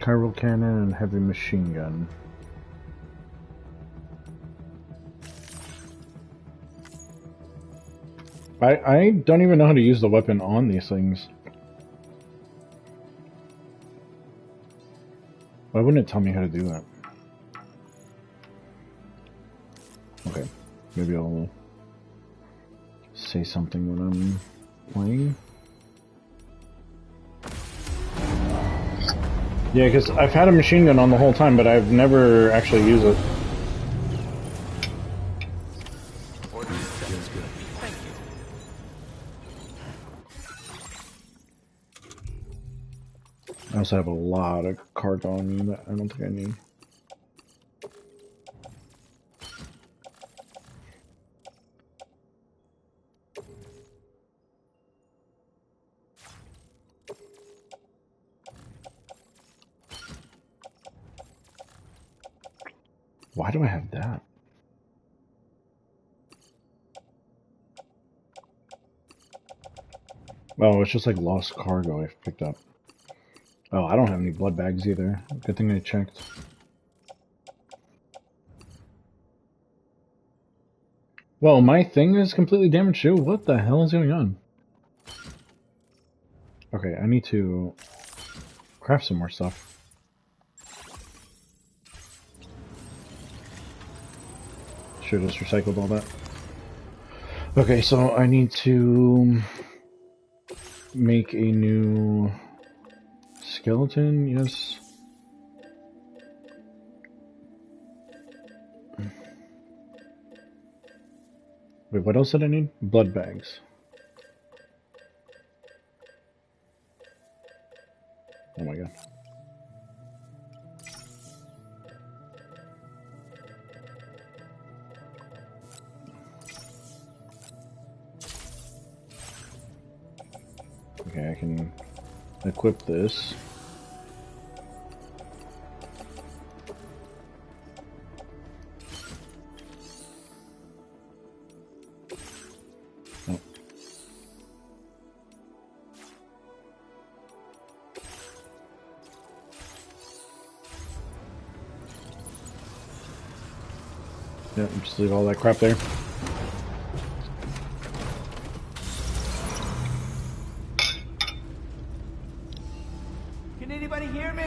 Chiral cannon and heavy machine gun. I don't even know how to use the weapon on these things. Why wouldn't it tell me how to do that? Okay, maybe I'll say something when I'm playing. Yeah, because I've had a machine gun on the whole time, but I've never actually used it. Feels good. Thank you. I also have a lot of cards on me that I don't think I need. Why do I have that? Oh, it's just like lost cargo I've picked up. Oh, I don't have any blood bags either. Good thing I checked. Well, my thing is completely damaged too. What the hell is going on? Okay, I need to craft some more stuff. Should have just recycled all that. Okay, so I need to make a new skeleton, yes. Wait, what else did I need? Blood bags. Oh my god. Okay, I can equip this. Oh. Yeah, just leave all that crap there. Can anybody hear me?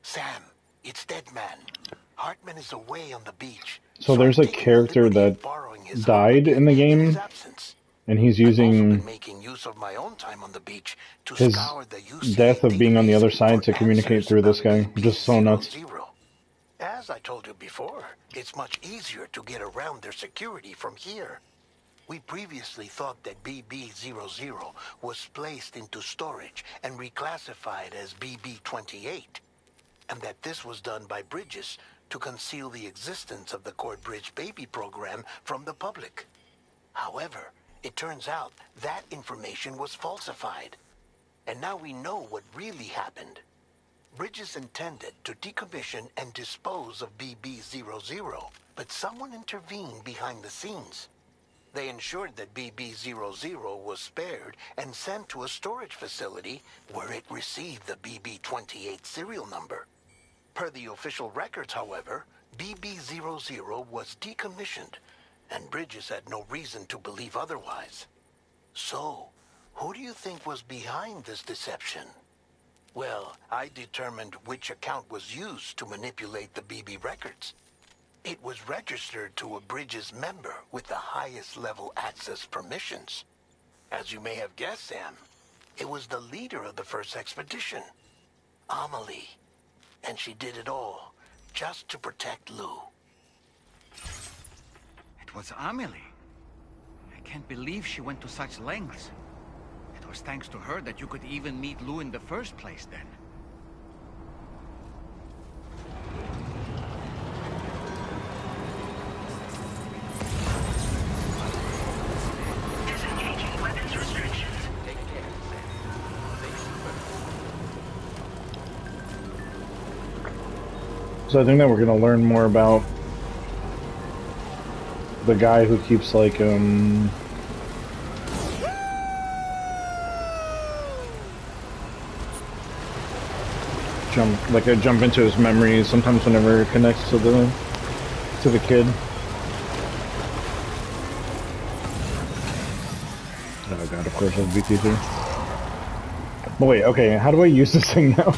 Sam, it's Deadman. Hartman is away on the beach. So there's a character that died in the game, and he's using his death of being on the other side to communicate through this guy. Just so nuts. As I told you before, it's much easier to get around their security from here. We previously thought that BB-00 was placed into storage and reclassified as BB-28, and that this was done by Bridges to conceal the existence of the Cord Bridge Baby program from the public. However, it turns out that information was falsified, and now we know what really happened. Bridges intended to decommission and dispose of BB-00, but someone intervened behind the scenes. They ensured that BB-00 was spared and sent to a storage facility where it received the BB-28 serial number. Per the official records, however, BB-00 was decommissioned, and Bridges had no reason to believe otherwise. So, who do you think was behind this deception? Well, I determined which account was used to manipulate the BB records. It was registered to a Bridges member with the highest level access permissions. As you may have guessed, Sam, it was the leader of the first expedition, Amelie. And she did it all just to protect Lou. It was Amelie. I can't believe she went to such lengths. It was thanks to her that you could even meet Lou in the first place, then. So I think that we're gonna learn more about the guy who keeps like I jump into his memories sometimes whenever it connects to the kid. Oh god, of course it's BTC. But wait, okay, how do I use this thing now?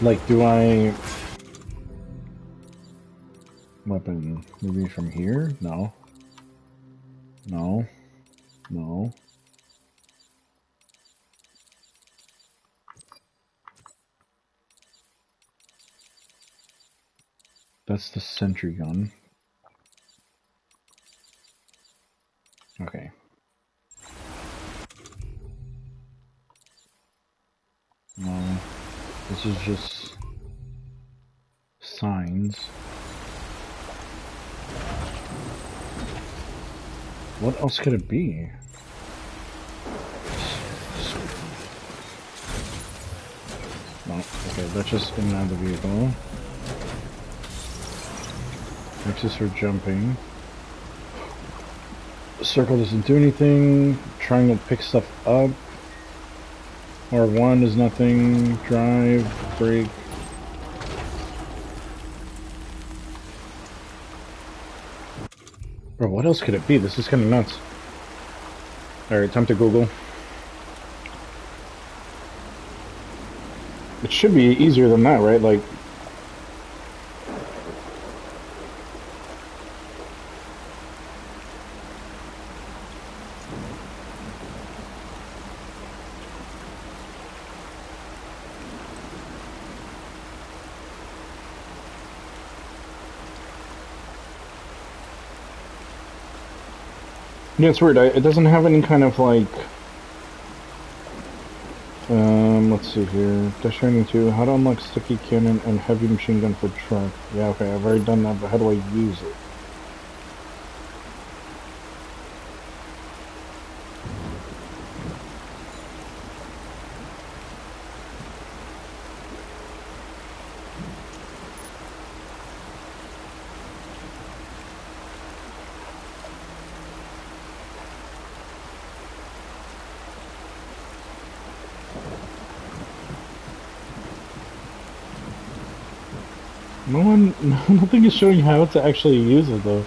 Like, do I... Weapon, maybe from here? No. No. No. That's the sentry gun. Okay. No. This is just signs. What else could it be? No. Okay, that's just in and out of the vehicle. X is for jumping. Circle doesn't do anything. Triangle picks stuff up. R1 is nothing. Drive, brake. Bro, what else could it be? This is kind of nuts. Alright, time to Google. It should be easier than that, right? Like... Yeah, it's weird. It doesn't have any kind of like... let's see here. Death Stranding 2. How to unlock sticky cannon and heavy machine gun for truck. Yeah, okay, I've already done that, but how do I use it? Nothing is showing how to actually use it though.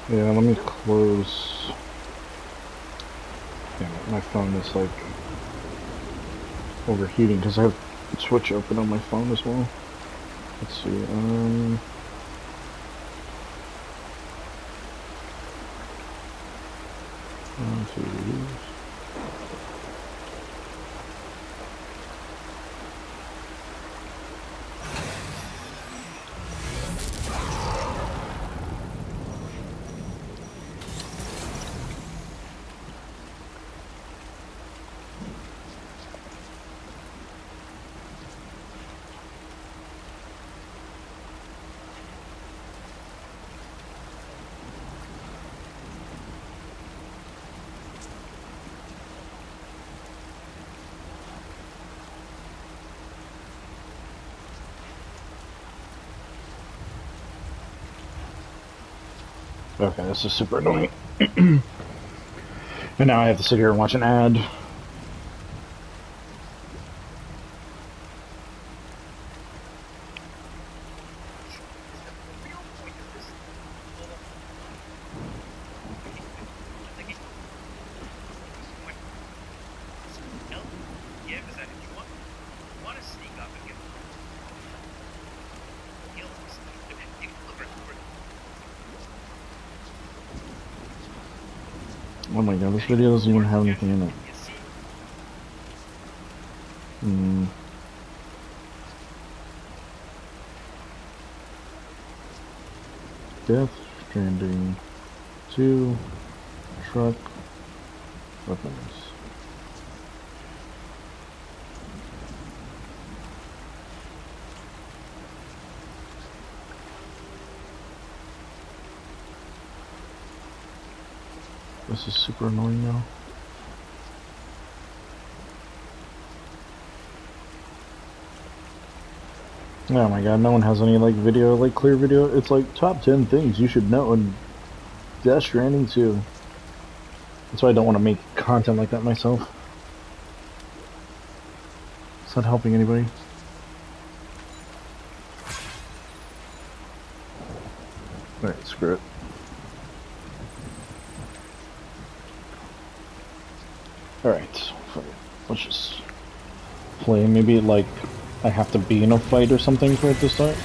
Yeah, let me close. Damn it, my phone is like overheating because I have Switch open on my phone as well. Let's see, one, two. Okay, this is super annoying. And now I have to sit here and watch an ad. Oh my god, this video doesn't even have anything in it. Death Stranding 2, truck, weapons. This is super annoying now. Oh my god, no one has any like video, like clear video. It's like top 10 things you should know in Death Stranding 2. That's why I don't want to make content like that myself. It's not helping anybody. Alright, screw it. Alright, let's just play. Maybe like I have to be in a fight or something for it to start.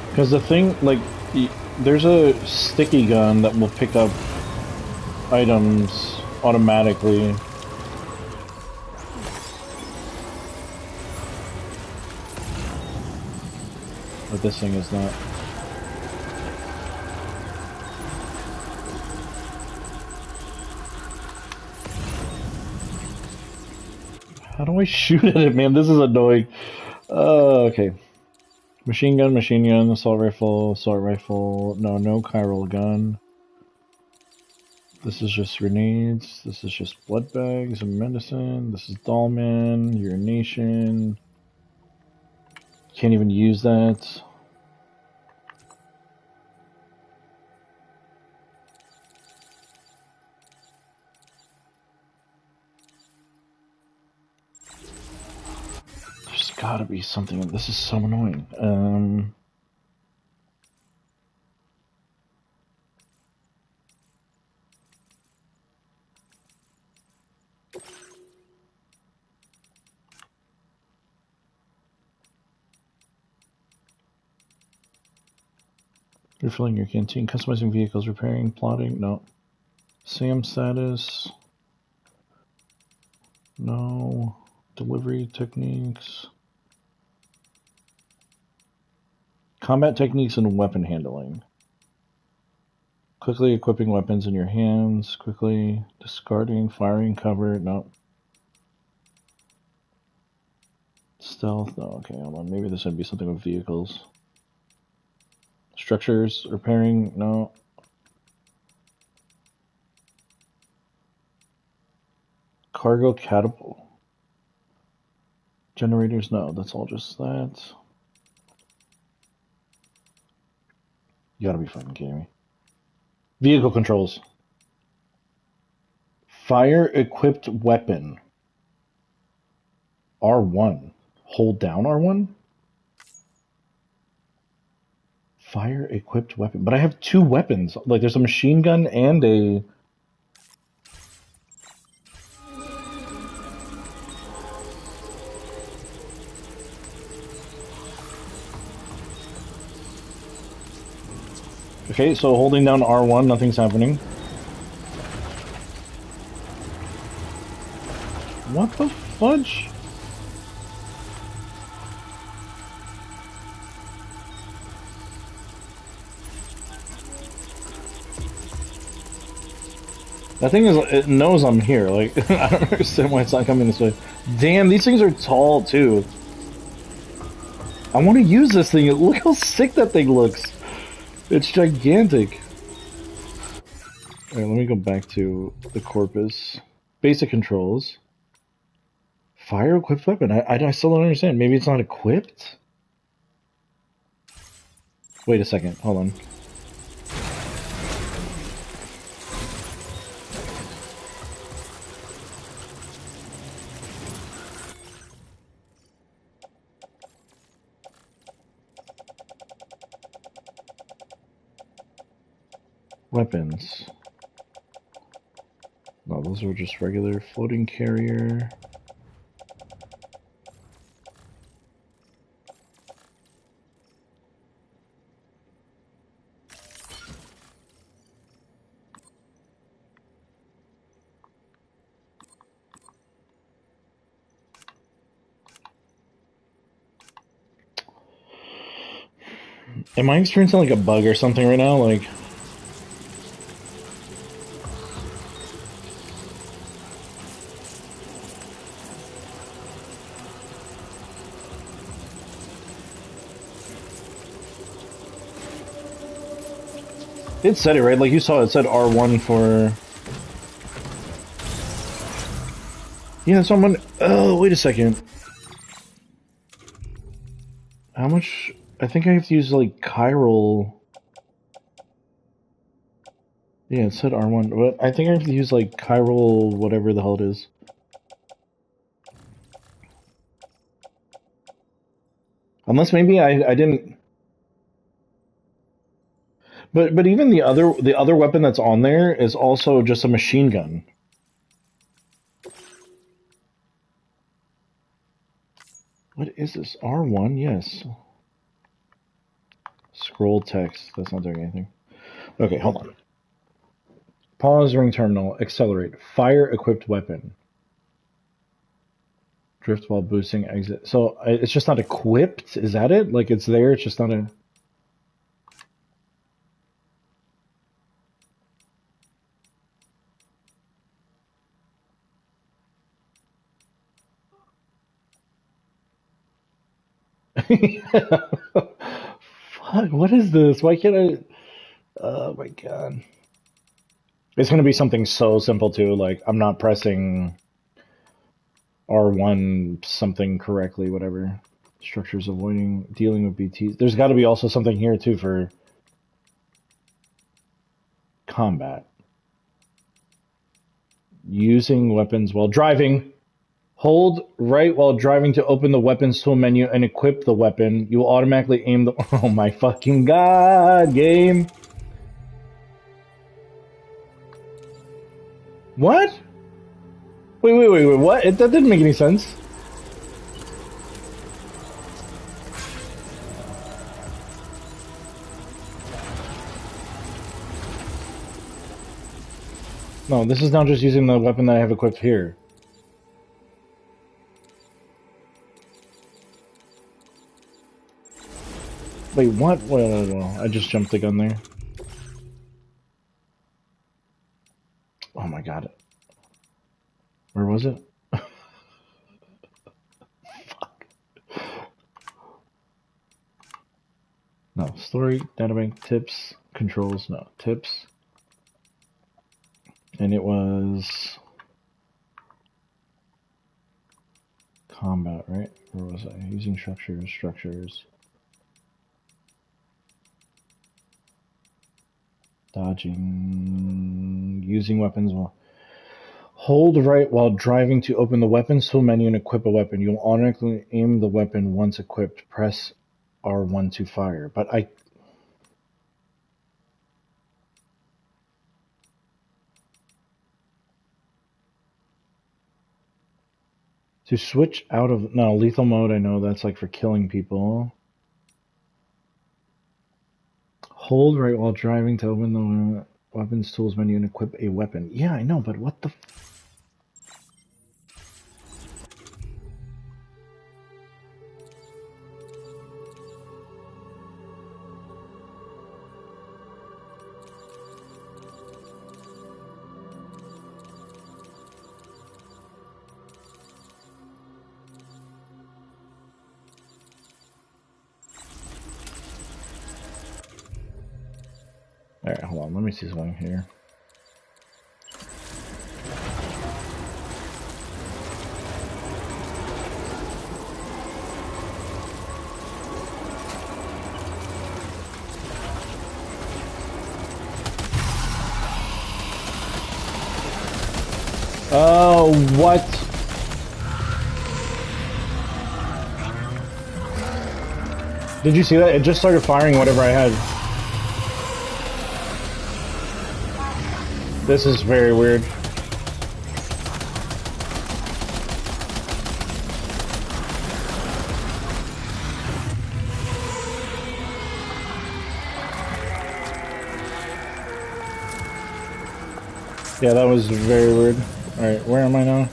Because the thing, like, there's a sticky gun that will pick up items automatically. But this thing is not. How do I shoot at it, man? This is annoying. Okay. Machine gun, assault rifle. No chiral gun. This is just grenades. This is just blood bags and medicine. This is Dollman, urination. Can't even use that. There's gotta be something. This is so annoying. Refilling your canteen, customizing vehicles, repairing, plotting, no. SAM status, no. Delivery techniques. Combat techniques and weapon handling. Quickly equipping weapons in your hands, quickly discarding, firing, cover, no. Stealth, no, okay, hold on, maybe this would be something with vehicles. Structures, repairing, no. Cargo catapult. Generators, no, that's all just that. You gotta be fucking kidding me. Vehicle controls. Fire equipped weapon. R1. Hold down R1? Fire equipped weapon. But I have two weapons. Like there's a machine gun and a... Okay, so holding down R1, nothing's happening. What the fudge? That thing is, it knows I'm here. Like, I don't understand why it's not coming this way. Damn, these things are tall too. I want to use this thing. Look how sick that thing looks. It's gigantic. Alright, let me go back to the corpus. Basic controls. Fire equipped weapon. I still don't understand. Maybe it's not equipped? Wait a second. Hold on. Weapons. No, those are just regular floating carrier. Am I experiencing like a bug or something right now? Like, it said it right. Like you saw, it said R1 for. Yeah, someone. Oh, wait a second. How much? I think I have to use like chiral. Yeah, it said R1. But I think I have to use like chiral, whatever the hell it is. Unless maybe I didn't. But even the other weapon that's on there is also just a machine gun. What is this? R1? Yes. Scroll text. That's not doing anything. Okay, hold on. Pause ring terminal. Accelerate. Fire equipped weapon. Drift while boosting exit. So it's just not equipped? Is that it? Like it's there, it's just not a... Fuck, what is this? Why can't I... Oh my god. It's gonna be something so simple too, like I'm not pressing R1 something correctly, whatever. Structures avoiding, dealing with BTs. There's gotta be also something here too for combat. Using weapons while driving. Hold right while driving to open the weapons tool menu and equip the weapon. You will automatically aim the... Oh my fucking god, game. What? Wait, what? That didn't make any sense. No, this is now just using the weapon that I have equipped here. Wait, what? Well, I just jumped the gun there. Oh my god. Where was it? Fuck. No, story, databank, tips, controls, no, tips. And it was... combat, right? Where was I? Using structures. Dodging, using weapons while... Hold right while driving to open the weapons tool menu and equip a weapon. You'll automatically aim the weapon once equipped. Press R1 to fire. But I... To switch out of... No, lethal mode, I know that's like for killing people. Hold right while driving to open the weapons tools menu and equip a weapon. Yeah, I know, but what the... Alright, hold on, let me see something here. Oh, what? Did you see that? It just started firing whatever I had. This is very weird. Yeah, that was very weird. Alright, where am I now?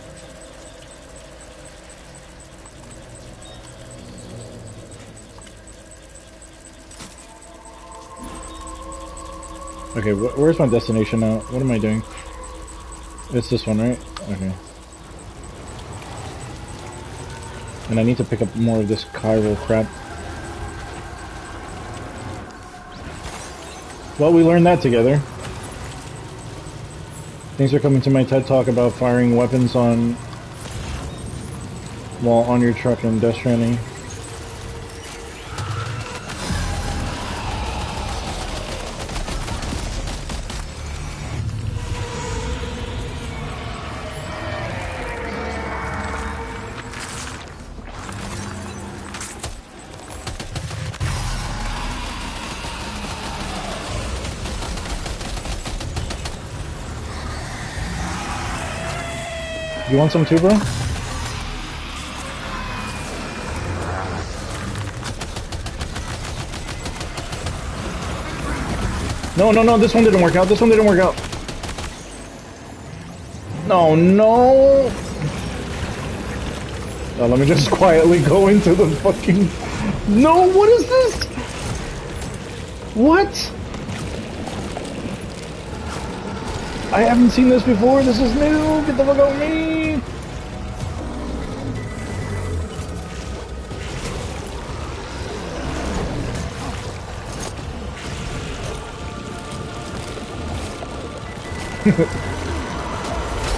Okay, where's my destination now? What am I doing? It's this one, right? Okay. And I need to pick up more of this chiral crap. Well, we learned that together. Thanks for coming to my TED Talk about firing weapons while on your truck in Death Stranding. You want some too, bro? No, this one didn't work out. This one didn't work out. No. Oh, let me just quietly go into the fucking... No, what is this? What? I haven't seen this before. This is new. Get the fuck out of me.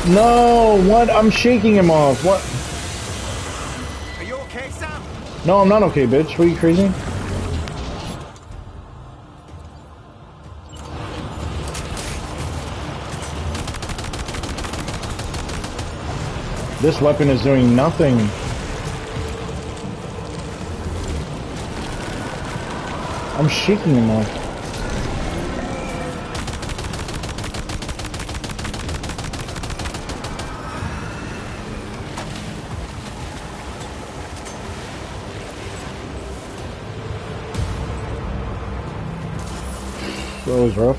No, what? I'm shaking him off. What? Are you okay, Sam? No, I'm not okay, bitch. What, are you crazy? This weapon is doing nothing. I'm shaking him off. That was rough.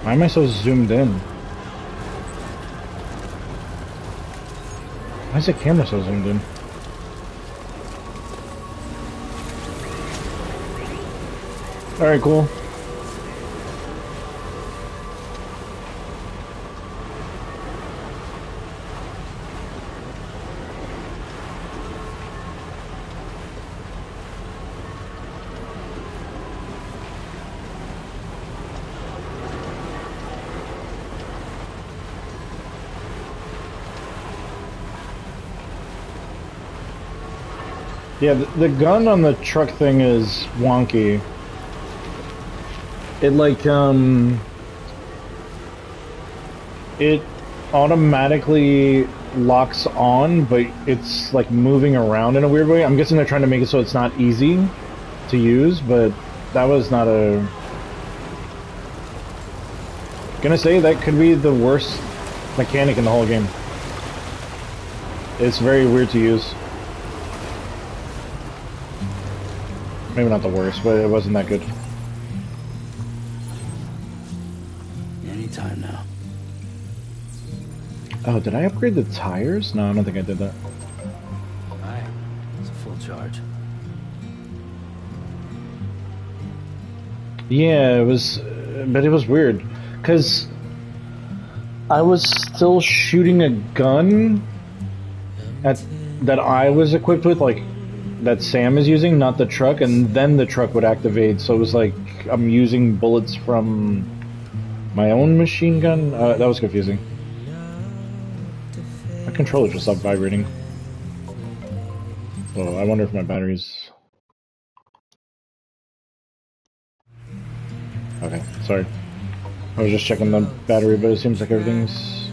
Why am I so zoomed in? Why is the camera so zoomed in? Alright, cool. Yeah, the gun on the truck thing is wonky. It it automatically locks on, but it's like moving around in a weird way. I'm guessing they're trying to make it so it's not easy to use, but that was not a... Gonna say that could be the worst mechanic in the whole game. It's very weird to use. Maybe not the worst, but it wasn't that good. Anytime now. Oh, did I upgrade the tires? No, I don't think I did that. Alright, it's a full charge. Yeah, it was, but it was weird, because I was still shooting a gun that I was equipped with, like, that Sam is using, not the truck, and then the truck would activate, so it was like I'm using bullets from my own machine gun. That was confusing. My controller just stopped vibrating. Oh, I wonder if my battery's... Okay, sorry. I was just checking the battery, but it seems like everything's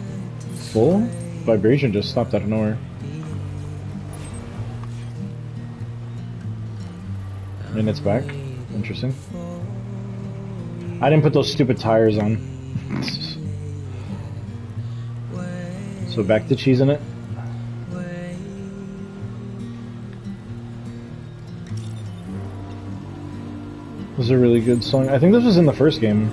full. Vibration just stopped out of nowhere. And it's back. Interesting. I didn't put those stupid tires on. So back to cheesing it. It was a really good song. I think this was in the first game.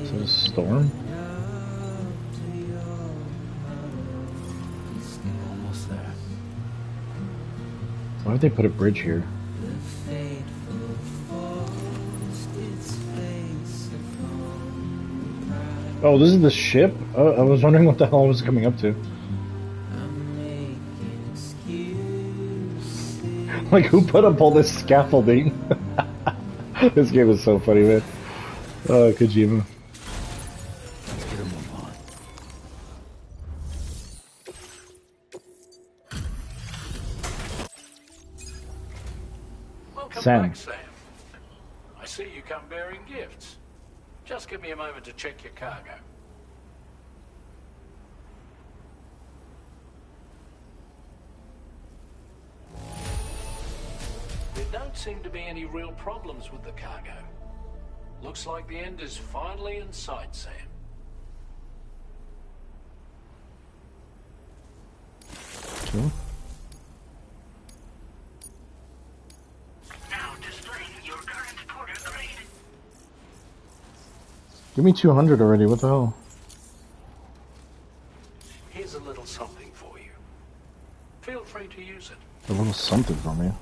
Is it a storm? Almost there. Why would they put a bridge here? Oh, this is the ship? Oh, I was wondering what the hell I was coming up to. Like, who put up all this scaffolding? This game is so funny, man. Oh, Kojima. Let's get a move on. Welcome Sam. back, Sam. I see you come bearing gifts. Just give me a moment to check your cargo. There don't seem to be any real problems with the cargo. Looks like the end is finally in sight, Sam. Cool. Now displaying your current porter grade. Give me 200 already, what the hell? Here's a little something for you. Feel free to use it. A little something from you.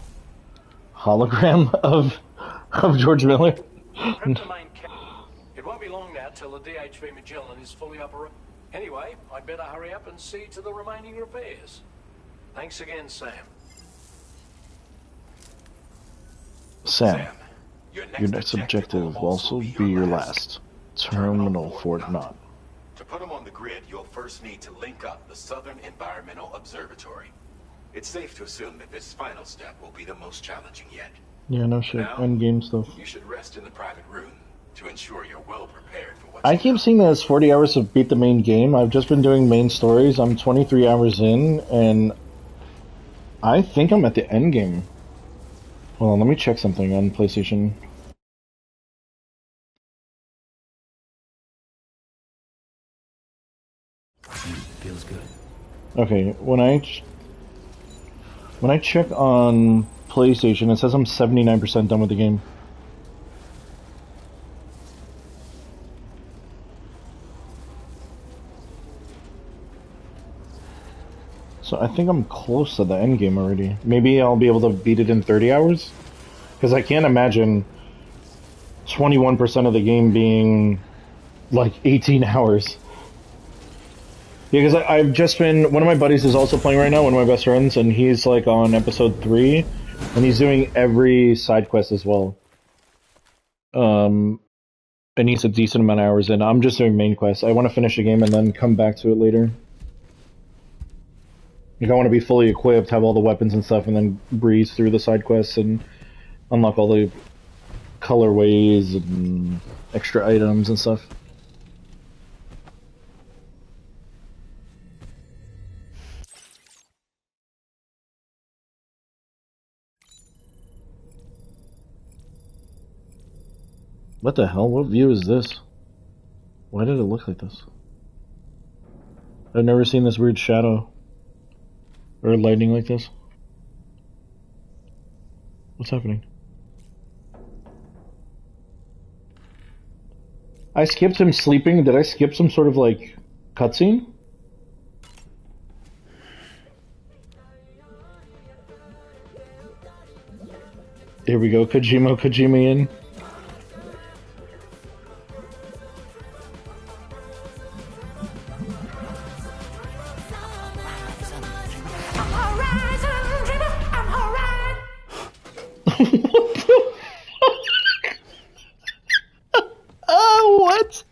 Hologram of George Miller? Prep the main It won't be long now till the DHV Magellan is fully operational. Anyway, I'd better hurry up and see to the remaining repairs. Thanks again, Sam. Sam, your next objective will also be your last. Terminal Fort Knott. To put them on the grid, you'll first need to link up the Southern Environmental Observatory. It's safe to assume that this final step will be the most challenging yet. Yeah, no shit. Now, Endgame stuff. You should rest in the private room to ensure you're well prepared for what's I keep seeing that it's 40 hours to beat the main game. I've just been doing main stories. I'm 23 hours in, and I think I'm at the end game. Hold on, let me check something on PlayStation. Feels good. Okay, when I check on PlayStation, it says I'm 79% done with the game. So I think I'm close to the end game already. Maybe I'll be able to beat it in 30 hours? Because I can't imagine 21% of the game being like 18 hours. Yeah, because I've just been... One of my buddies is also playing right now, one of my best friends, and he's like on episode 3, and he's doing every side quest as well. And he's a decent amount of hours in. I'm just doing main quests. I want to finish the game and then come back to it later. Like, I want to be fully equipped, have all the weapons and stuff, and then breeze through the side quests and unlock all the colorways and extra items and stuff. What the hell? What view is this? Why did it look like this? I've never seen this weird shadow or lightning like this. What's happening? I skipped him sleeping. Did I skip some sort of like cutscene? Here we go, Kojima in. What?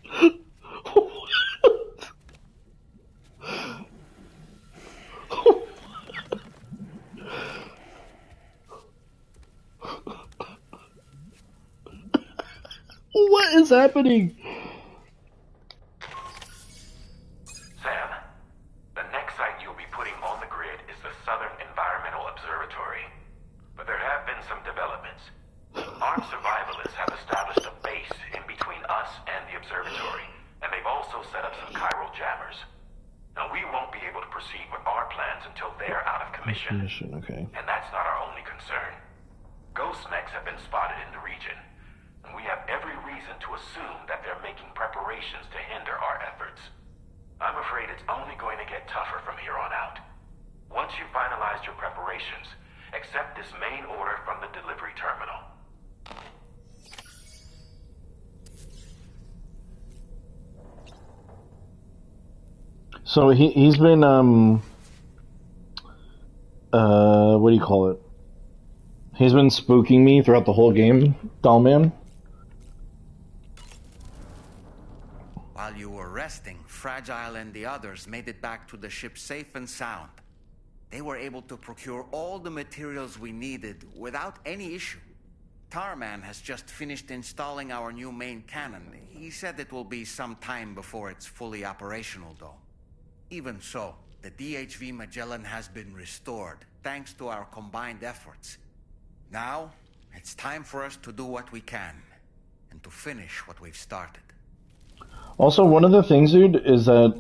happening? Sam, the next site you'll be putting on the grid is the Southern Environmental Observatory. But there have been some developments. Armed survivalists have established a base in between us and the observatory, and they've also set up some chiral jammers. Now, we won't be able to proceed with our plans until they're out of commission. Okay. And that's not our only concern. Ghost mechs have been spotted in the region, and we have every reason to assume that they're making preparations to hinder our efforts. I'm afraid it's only going to get tougher from here on out. Once you've finalized your preparations, accept this main order from the delivery terminal. So he's been what do you call it? He's been spooking me throughout the whole game, Dollman. While you were resting, Fragile and the others made it back to the ship safe and sound. They were able to procure all the materials we needed without any issue. Tarman has just finished installing our new main cannon. He said it will be some time before it's fully operational, though. Even so, the DHV Magellan has been restored, thanks to our combined efforts. Now, it's time for us to do what we can, and to finish what we've started. Also, one of the things, dude, is that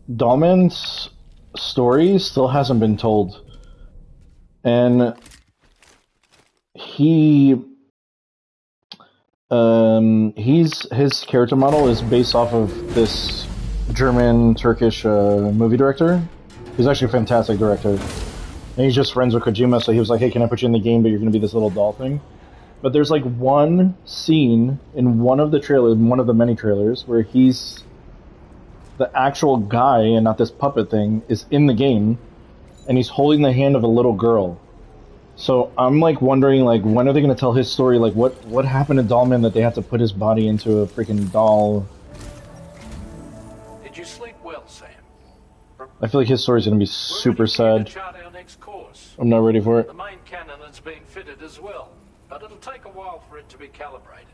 Dollman's story still hasn't been told. And his character model is based off of this German-Turkish movie director. He's actually a fantastic director. And he's just friends with Kojima, so he was like, hey, can I put you in the game, but you're going to be this little doll thing? But there's like one scene in one of the trailers, one of the many trailers, where he's the actual guy and not this puppet thing is in the game, and he's holding the hand of a little girl. So I'm like wondering, like, when are they going to tell his story? Like, what happened to Dollman that they have to put his body into a freaking doll? Did you sleep well, Sam? I feel like his story's going to be super sad. Chart our next course. I'm not ready for it. The main cannon is being fitted as well, but it'll take a while for it to be calibrated.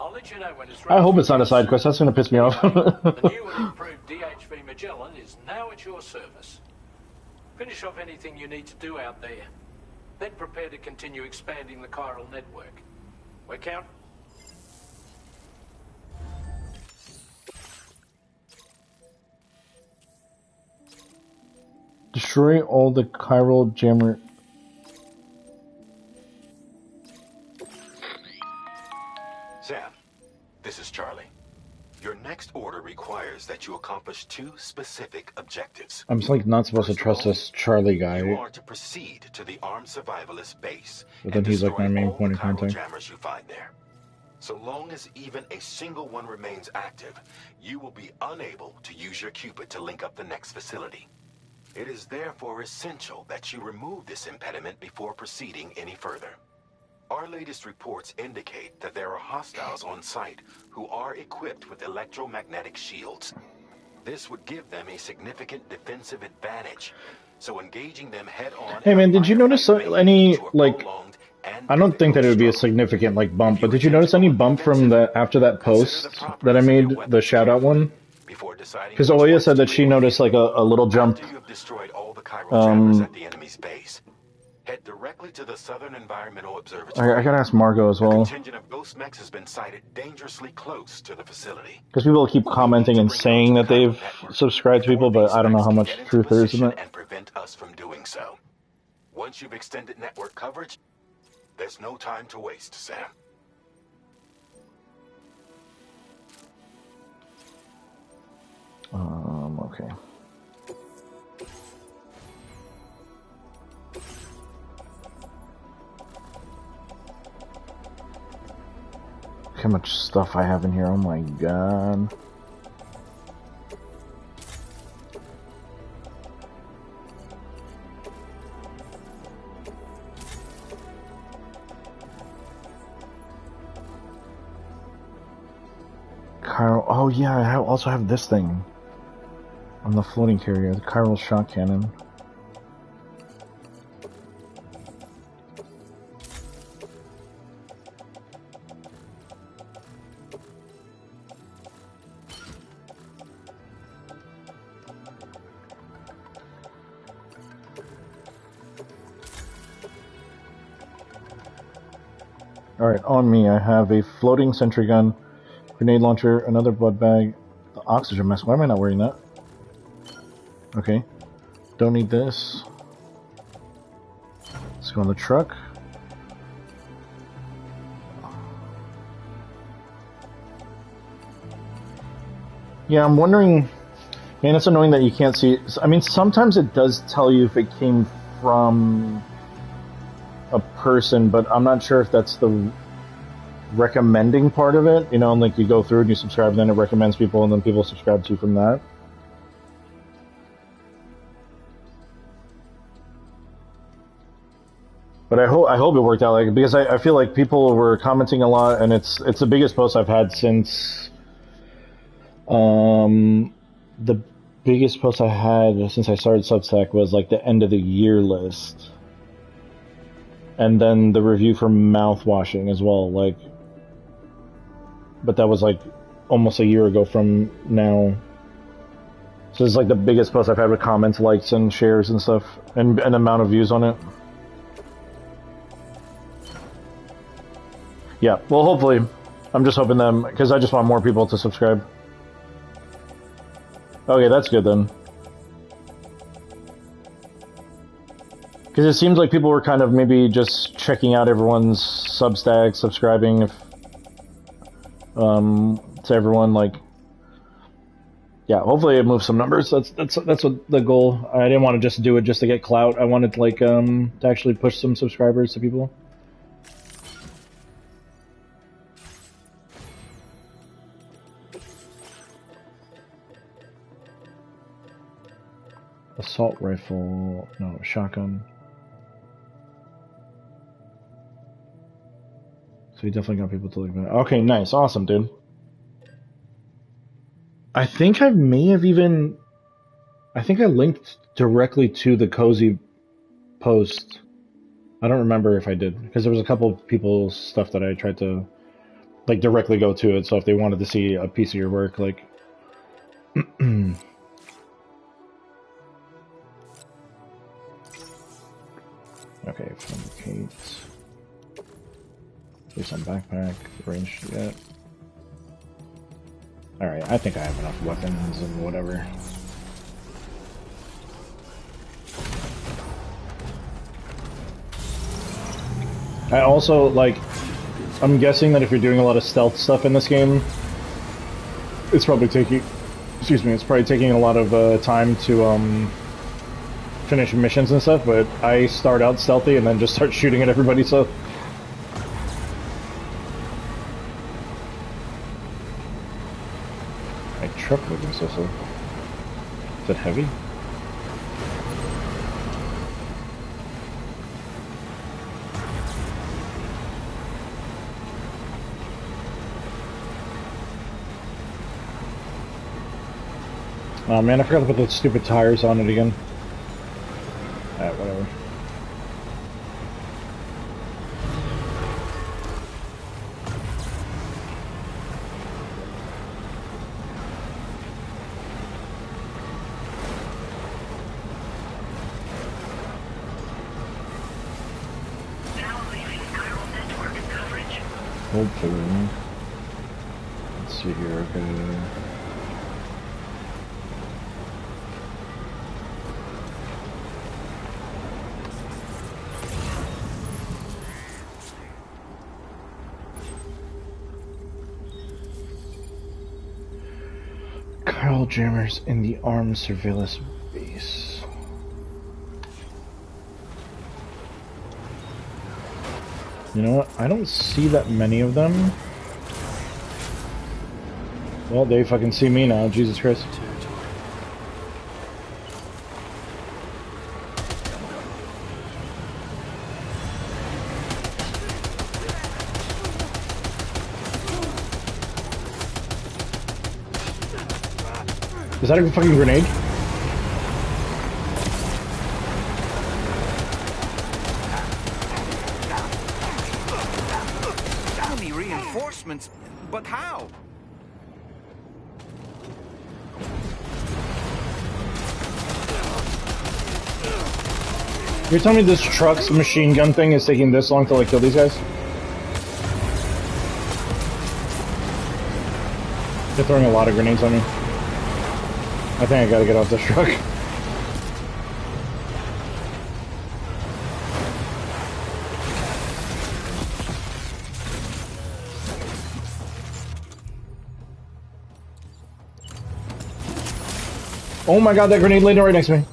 I'll let you know when it's ready. I hope it's not a side quest. That's going to piss me off. The new and improved DHV Magellan is now at your service. Finish off anything you need to do out there. Then prepare to continue expanding the chiral network. We count? Destroy all the chiral jammer. Sam, this is Charlie. Your next order requires that you accomplish two specific objectives. I'm just like not supposed to trust this Charlie guy. You are to proceed to the armed survivalist base, But then he's like my main point of contact. jammers you find there. So long as even a single one remains active, you will be unable to use your Cupid to link up the next facility. It is therefore essential that you remove this impediment before proceeding any further. Our latest reports indicate that there are hostiles on site who are equipped with electromagnetic shields. This would give them a significant defensive advantage, so engaging them head-on... Hey man, did you notice any, like, I don't think that it would be a significant, like, bump, but did you notice any bump from the, after that post that I made, the shout-out one? Because Oya said that she noticed, like, a little jump. At the enemy's base. Head directly to the Southern Environmental Observatory. I gotta ask Margot as well. A contingent of ghost mechs has been sighted dangerously close to the facility. Because people keep commenting and saying that they've subscribed to people, but I don't know how much truth there is in it. And prevent us from doing so. Once you've extended network coverage, there's no time to waste, Sam. Okay. Look how much stuff I have in here, oh my god. Oh yeah, I also have this thing on the floating carrier, the chiral shock cannon. Alright, on me I have a floating sentry gun, grenade launcher, another blood bag, the oxygen mask. Why am I not wearing that? Okay. Don't need this. Let's go on the truck. Yeah, I'm wondering... Man, it's annoying that you can't see it. I mean, sometimes it does tell you if it came from a person, but I'm not sure if that's the recommending part of it. You know, like you go through and you subscribe, and then it recommends people, and then people subscribe to you from that. But I hope it worked out, like, because I feel like people were commenting a lot, and it's the biggest post I've had since the biggest post I had since I started Substack was like the end of the year list, and then the review for mouthwashing as well. Like, but that was like almost a year ago from now. So it's like the biggest post I've had with comments, likes, and shares and stuff, and an amount of views on it. Yeah, well, hopefully, I'm just hoping them, because I just want more people to subscribe. Okay, that's good then. Because it seems like people were kind of maybe just checking out everyone's Substack, subscribing if, to everyone, like, yeah, hopefully it moves some numbers. That's what the goal. I didn't want to just do it just to get clout. I wanted, like, to actually push some subscribers to people. Assault rifle, no, shotgun. So you definitely got people to look at. Okay, nice, awesome, dude. I think I may have even... I think I linked directly to the Cozy post. I don't remember if I did, because there was a couple of people's stuff that I tried to, like, directly go to it, so if they wanted to see a piece of your work, like... Okay, fabricate. Place on backpack, range yet. Alright, I think I have enough weapons and whatever. I also, like, I'm guessing that if you're doing a lot of stealth stuff in this game, it's probably taking, it's probably taking a lot of time to, finish missions and stuff, but I start out stealthy and then just start shooting at everybody, so... My truck moving so slow. Is it heavy? Oh man, I forgot to put those stupid tires on it again. Alright, whatever. Hopefully. Let's see here, okay. Carl jammers in the armed surveillance base. You know what? I don't see that many of them. Well, they fucking see me now, Jesus Christ. Is that a fucking grenade? Enemy reinforcements, but how? You're telling me this truck's machine gun thing is taking this long to like kill these guys? They're throwing a lot of grenades on me. I think I gotta get off this truck. Oh my god, that grenade landed right next to me.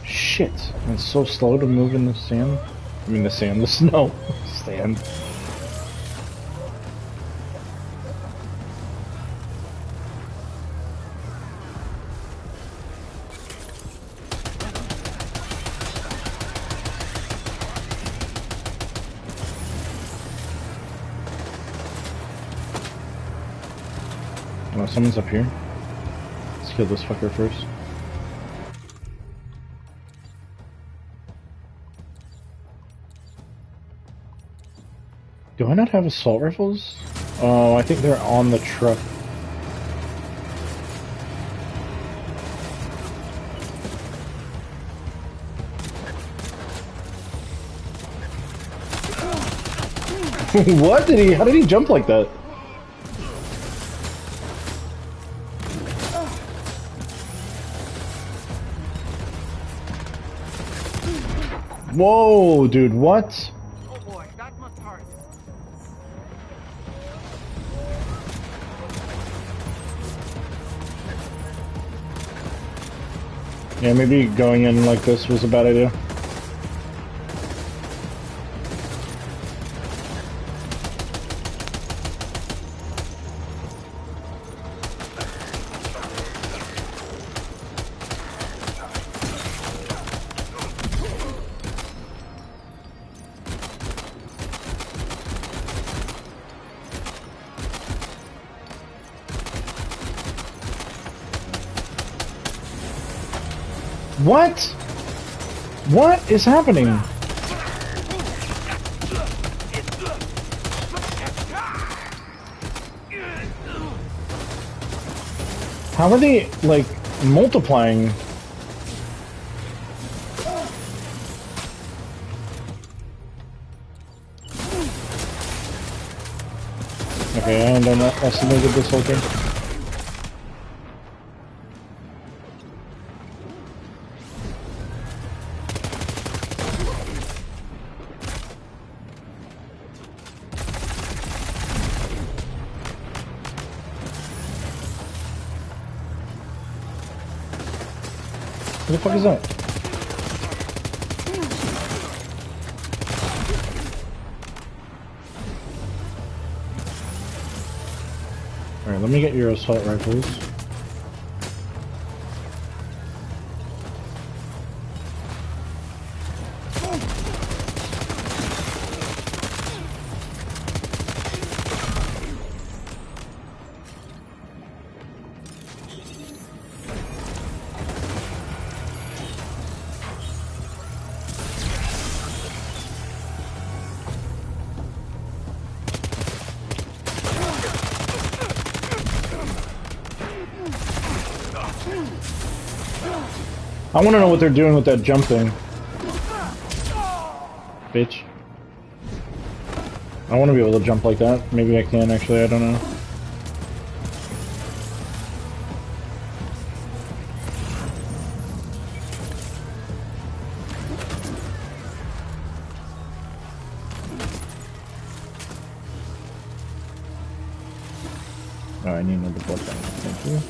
Shit. It's so slow to move in the sand. I mean the sand, the snow. Sand. Oh, someone's up here. Let's kill this fucker first. Do I not have assault rifles? Oh, I think they're on the truck. What did he? How did he jump like that? Whoa, dude, what? Oh boy, that must hurt. Yeah, maybe going in like this was a bad idea. What? What is happening? How are they, like, multiplying? Okay, I underestimated this whole thing. What the fuck is that? Alright, let me get your assault rifles. I want to know what they're doing with that jump thing. Bitch. I want to be able to jump like that. Maybe I can, actually, I don't know. Oh, I need another blood bank. Thank you.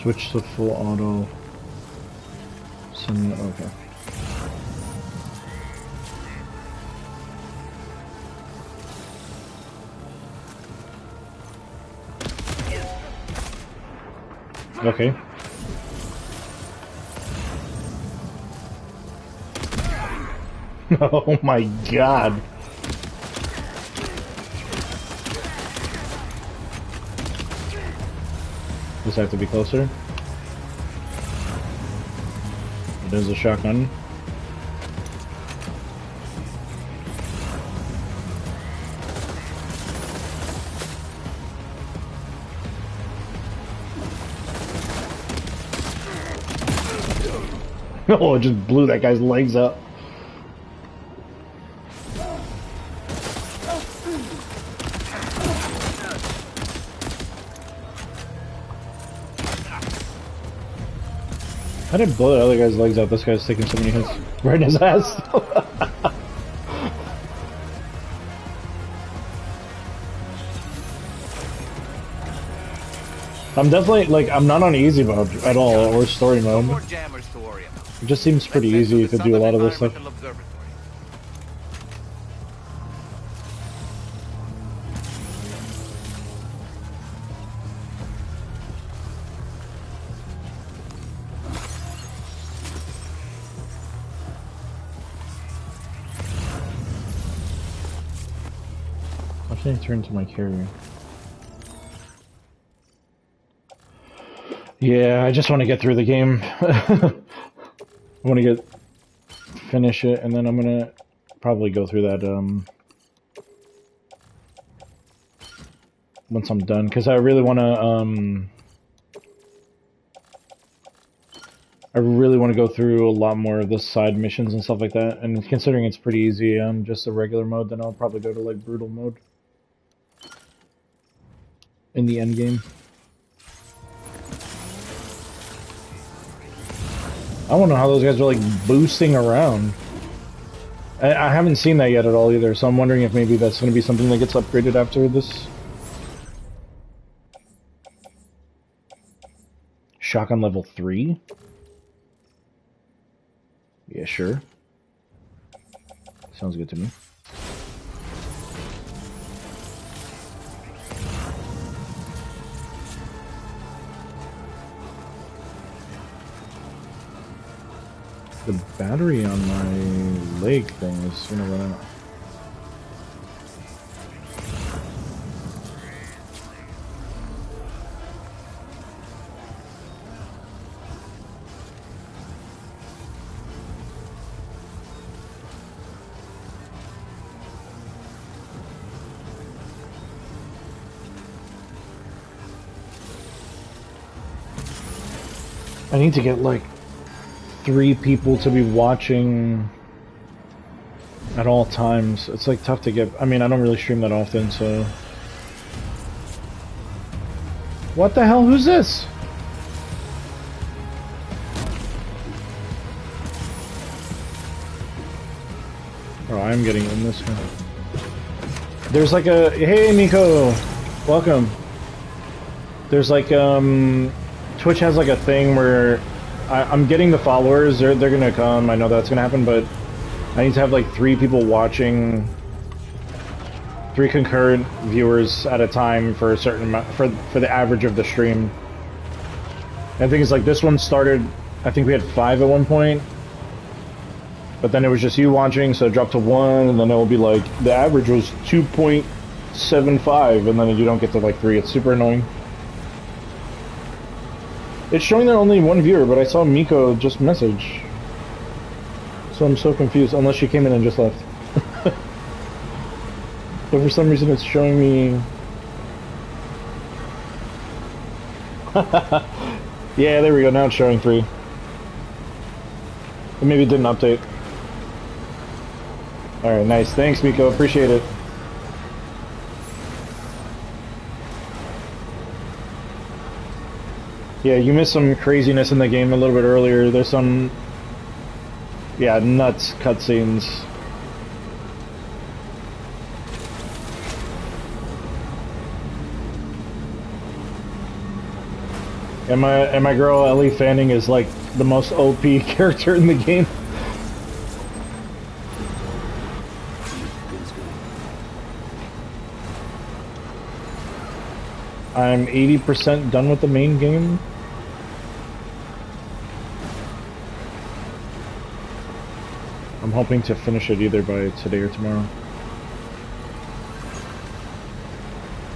Switch to full auto. Send, okay. Okay. Oh my god. Does it have to be closer? It is a shotgun. Oh, it just blew that guy's legs up. I didn't blow the other guy's legs out. This guy's taking so many hits right in his ass. I'm definitely, like, I'm not on easy mode at all, or story mode. It just seems pretty easy to do a lot of this stuff. Why can't I turn to my carrier? Yeah, I just want to get through the game. I want to finish it, and then I'm gonna probably go through that once I'm done, because I really want to go through a lot more of the side missions and stuff like that. And considering it's pretty easy on just a regular mode, then I'll probably go to like brutal mode in the end game. I don't know how those guys are like boosting around. I haven't seen that yet at all either, so I'm wondering if maybe that's going to be something that gets upgraded after this. Shotgun level 3? Yeah, sure. Sounds good to me. The battery on my leg thing is gonna run out. I need to get like 3 people to be watching at all times. It's like tough to get. I mean, I don't really stream that often, so. What the hell? Who's this? Oh, I'm getting in this one. There's like a. Hey, Miko! Welcome. There's like, Twitch has like a thing where I'm getting the followers, they're gonna come, I know that's gonna happen, but I need to have like 3 people watching, 3 concurrent viewers at a time for a certain amount, for the average of the stream. And the thing is, like, this one started, I think we had 5 at one point, but then it was just you watching, so it dropped to 1, and then it will be like, the average was 2.75, and then you don't get to like 3, it's super annoying. It's showing there only 1 viewer, but I saw Miko just message. So I'm so confused, unless she came in and just left. But for some reason it's showing me... Yeah, there we go, now it's showing 3. But maybe it didn't update. Alright, nice. Thanks, Miko. Appreciate it. Yeah, you missed some craziness in the game a little bit earlier. There's some, yeah, nuts cutscenes. And my girl Ellie Fanning is like the most OP character in the game. I'm 80% done with the main game. I'm hoping to finish it either by today or tomorrow.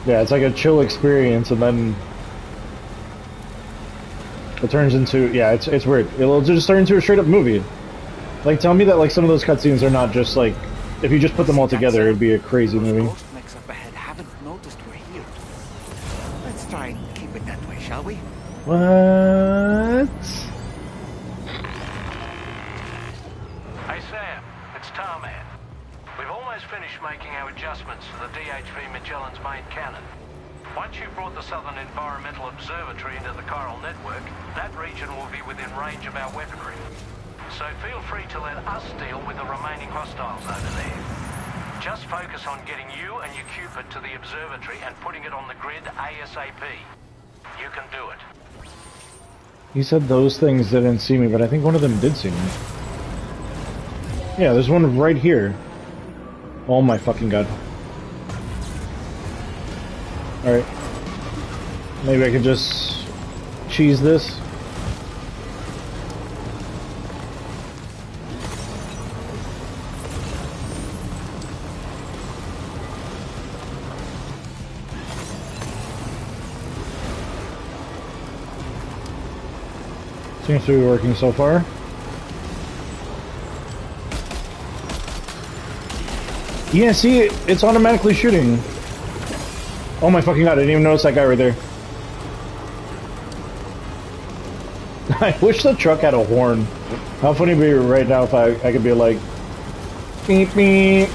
Yeah, it's like a chill experience, and then It turns into, yeah, it's weird. It'll just turn into a straight up movie. Like, tell me that like some of those cutscenes are not just like, if you just put them all together, it'd be a crazy movie. Ghost mechs up ahead haven't noticed we're here. Let's try and keep it that way, shall we? What? Hey Sam, it's Tarman. We've almost finished making our adjustments to the DHV Magellan's main cannon. Once you've brought the Southern Environmental Observatory into the chiral network, that region will be within range of our weaponry. So feel free to let us deal with the remaining hostiles over there. Just focus on getting you and your Cupid to the observatory and putting it on the grid ASAP. You can do it. He said those things didn't see me, but I think one of them did see me. Yeah, there's one right here. Oh my fucking god. Alright. Maybe I could just cheese this. Seems to be working so far. Yeah, see, it's automatically shooting. Oh my fucking god, I didn't even notice that guy right there. I wish the truck had a horn. How funny would it be right now if I could be like, beep beep.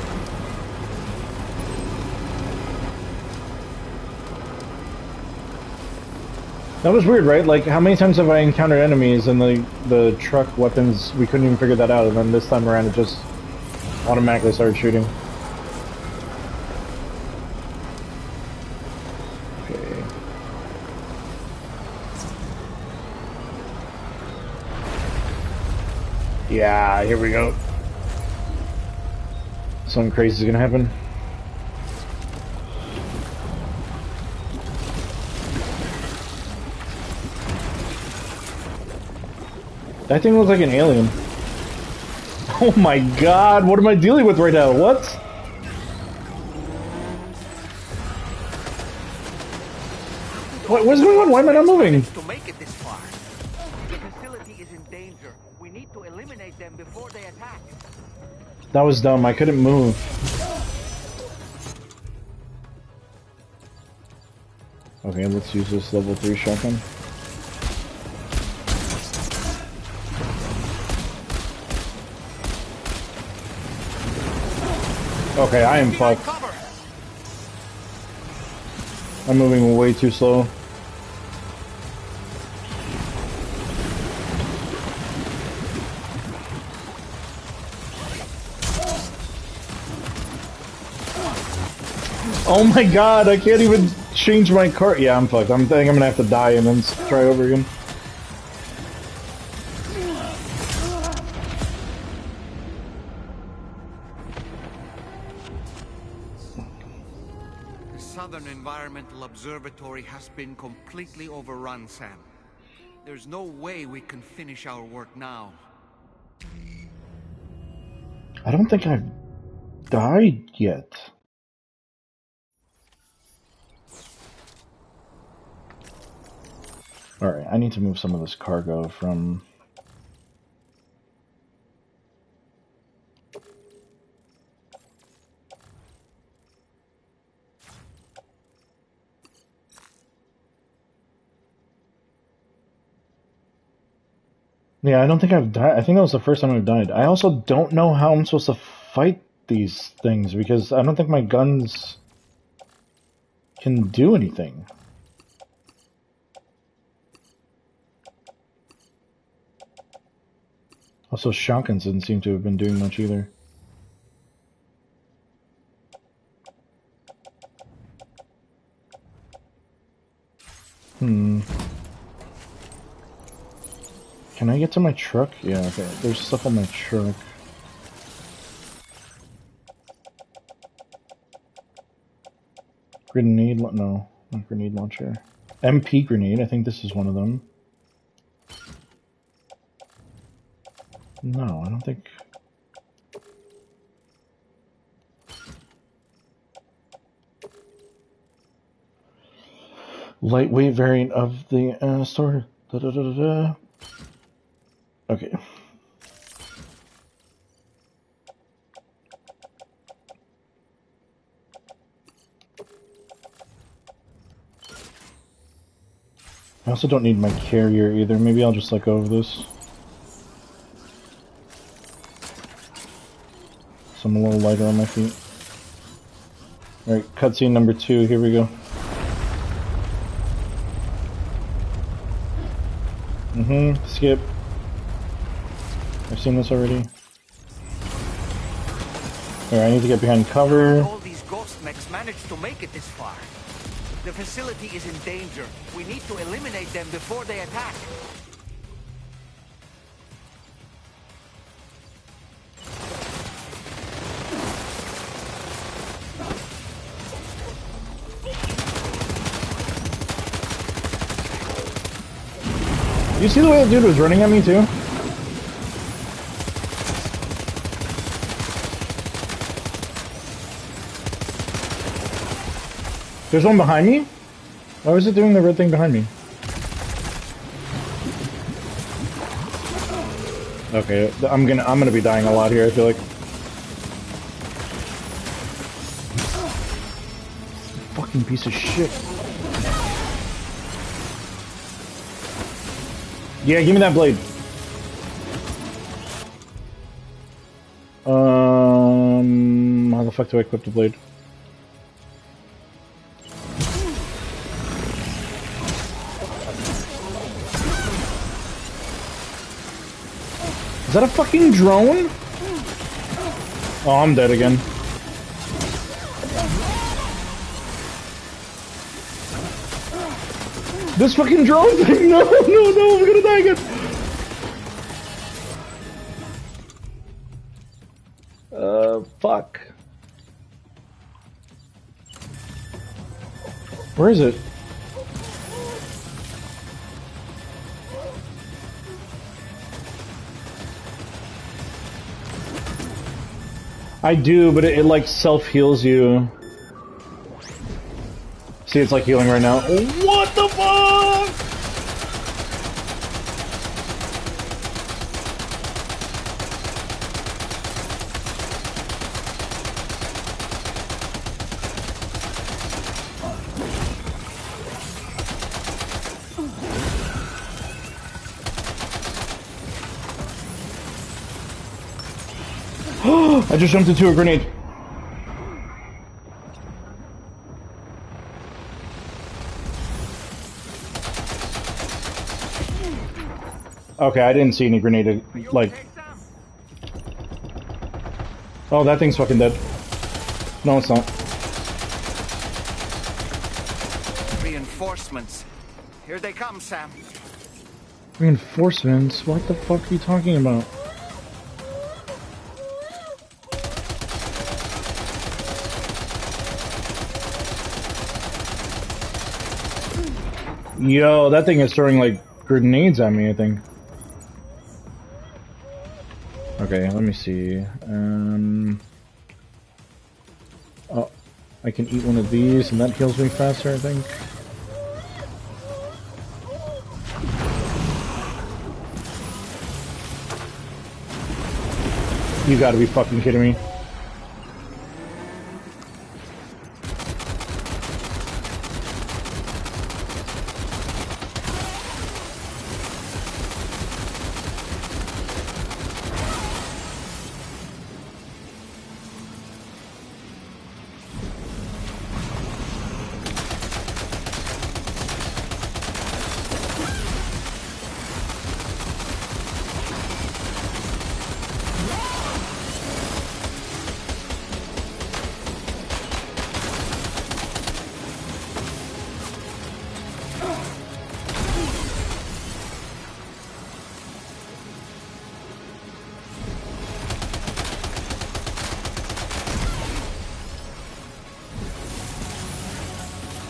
That was weird, right? Like, how many times have I encountered enemies and the truck weapons, we couldn't even figure that out, and then this time around it just automatically started shooting. Okay. Yeah, here we go. Something crazy is gonna happen. That thing looks like an alien. Oh my god, what am I dealing with right now? What? What's going on? Why am I not moving? To make it this far, the facility is in danger. We need to eliminate them before they attack. That was dumb. I couldn't move. Okay, let's use this level 3 shotgun. Okay, I am fucked. I'm moving way too slow. Oh my god, I can't even change my car. Yeah, I'm fucked. I think I'm gonna have to die and then try over again. Southern Environmental Observatory has been completely overrun, Sam. There's no way we can finish our work now. I don't think I've died yet. Alright, I need to move some of this cargo from... Yeah, I don't think I've died. I think that was the first time I've died. I also don't know how I'm supposed to fight these things, because I don't think my guns can do anything. Also, shotguns didn't seem to have been doing much either. Can I get to my truck? Yeah, okay. There's stuff on my truck. Grenade, no, not grenade launcher. MP grenade, I think this is one of them. No, I don't think... Lightweight variant of the store. Da, da, da, da, da. Okay. I also don't need my carrier either. Maybe I'll just let go of this. So I'm a little lighter on my feet. Alright, cutscene number 2, here we go. Skip. I've seen this already. Alright, I need to get behind cover. All these ghost mechs managed to make it this far. The facility is in danger. We need to eliminate them before they attack. You see the way that dude was running at me too? There's one behind me? Why was it doing the red thing behind me? Okay, I'm gonna be dying a lot here, I feel like. Fucking piece of shit. Yeah, give me that blade. How the fuck do I equip the blade? Is that a fucking drone? Oh, I'm dead again. This fucking drone thing! No, no, no, I'm gonna die again! Fuck. Where is it? I do, but it like self-heals you. See, it's like healing right now. What the fuck? I just jumped into a grenade. Okay, I didn't see any grenade, like... Oh, that thing's fucking dead. No, it's not. Reinforcements. Here they come, Sam. Reinforcements? What the fuck are you talking about? Yo, that thing is throwing, like, grenades at me, I think. Okay, let me see. Oh, I can eat one of these, and that heals me faster, I think. You gotta be fucking kidding me.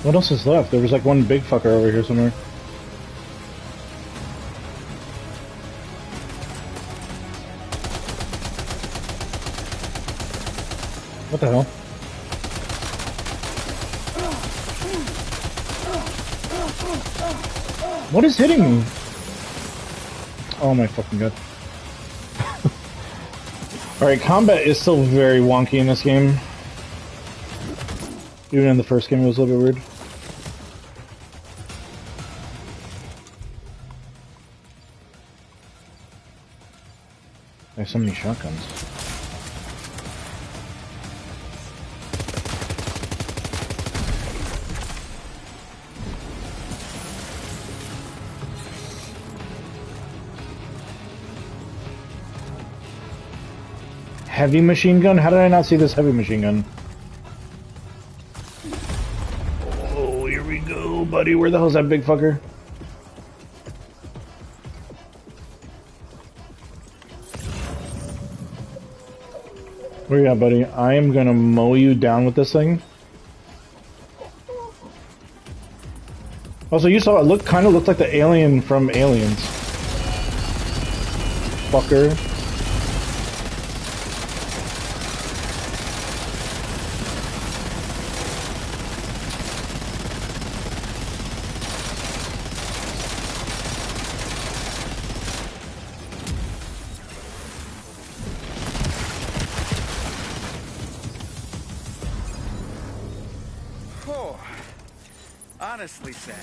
What else is left? There was like one big fucker over here somewhere. What the hell? What is hitting me? Oh my fucking god. Alright, combat is still very wonky in this game. Even in the first game it was a little bit weird. I have so many shotguns. Heavy machine gun? How did I not see this heavy machine gun? Oh, here we go, buddy. Where the hell's that big fucker? Where you at, buddy? I am gonna mow you down with this thing. Also, you saw it kind of looked like the alien from Aliens. Fucker. Honestly, Sam,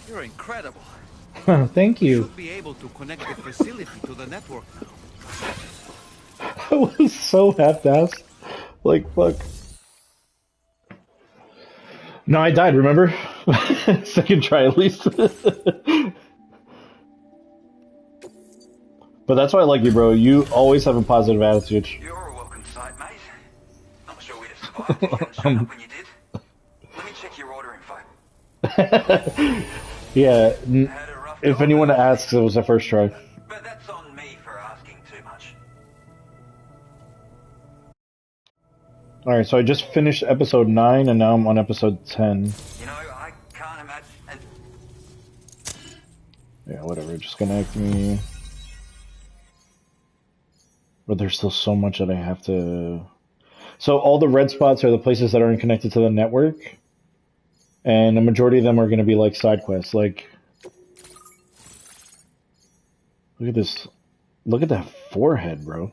you're incredible. Thank you. You should be able to connect the facility to the network now. I was so half-assed. Like, fuck. No, I died, remember? Second try, at least. But that's why I like you, bro. You always have a positive attitude. You're a welcome sight, mate. Not sure we'd have survived if you hadn't shown up when you did. Let me check your order info. Yeah, if anyone asks, it was the first try. But that's on me for asking too much. Alright, so I just finished episode 9 and now I'm on episode 10. You know, I can't imagine... Yeah, whatever, just connect me. But there's still so much that I have to... So all the red spots are the places that aren't connected to the network. And the majority of them are going to be like side quests, like... Look at this. Look at that forehead, bro.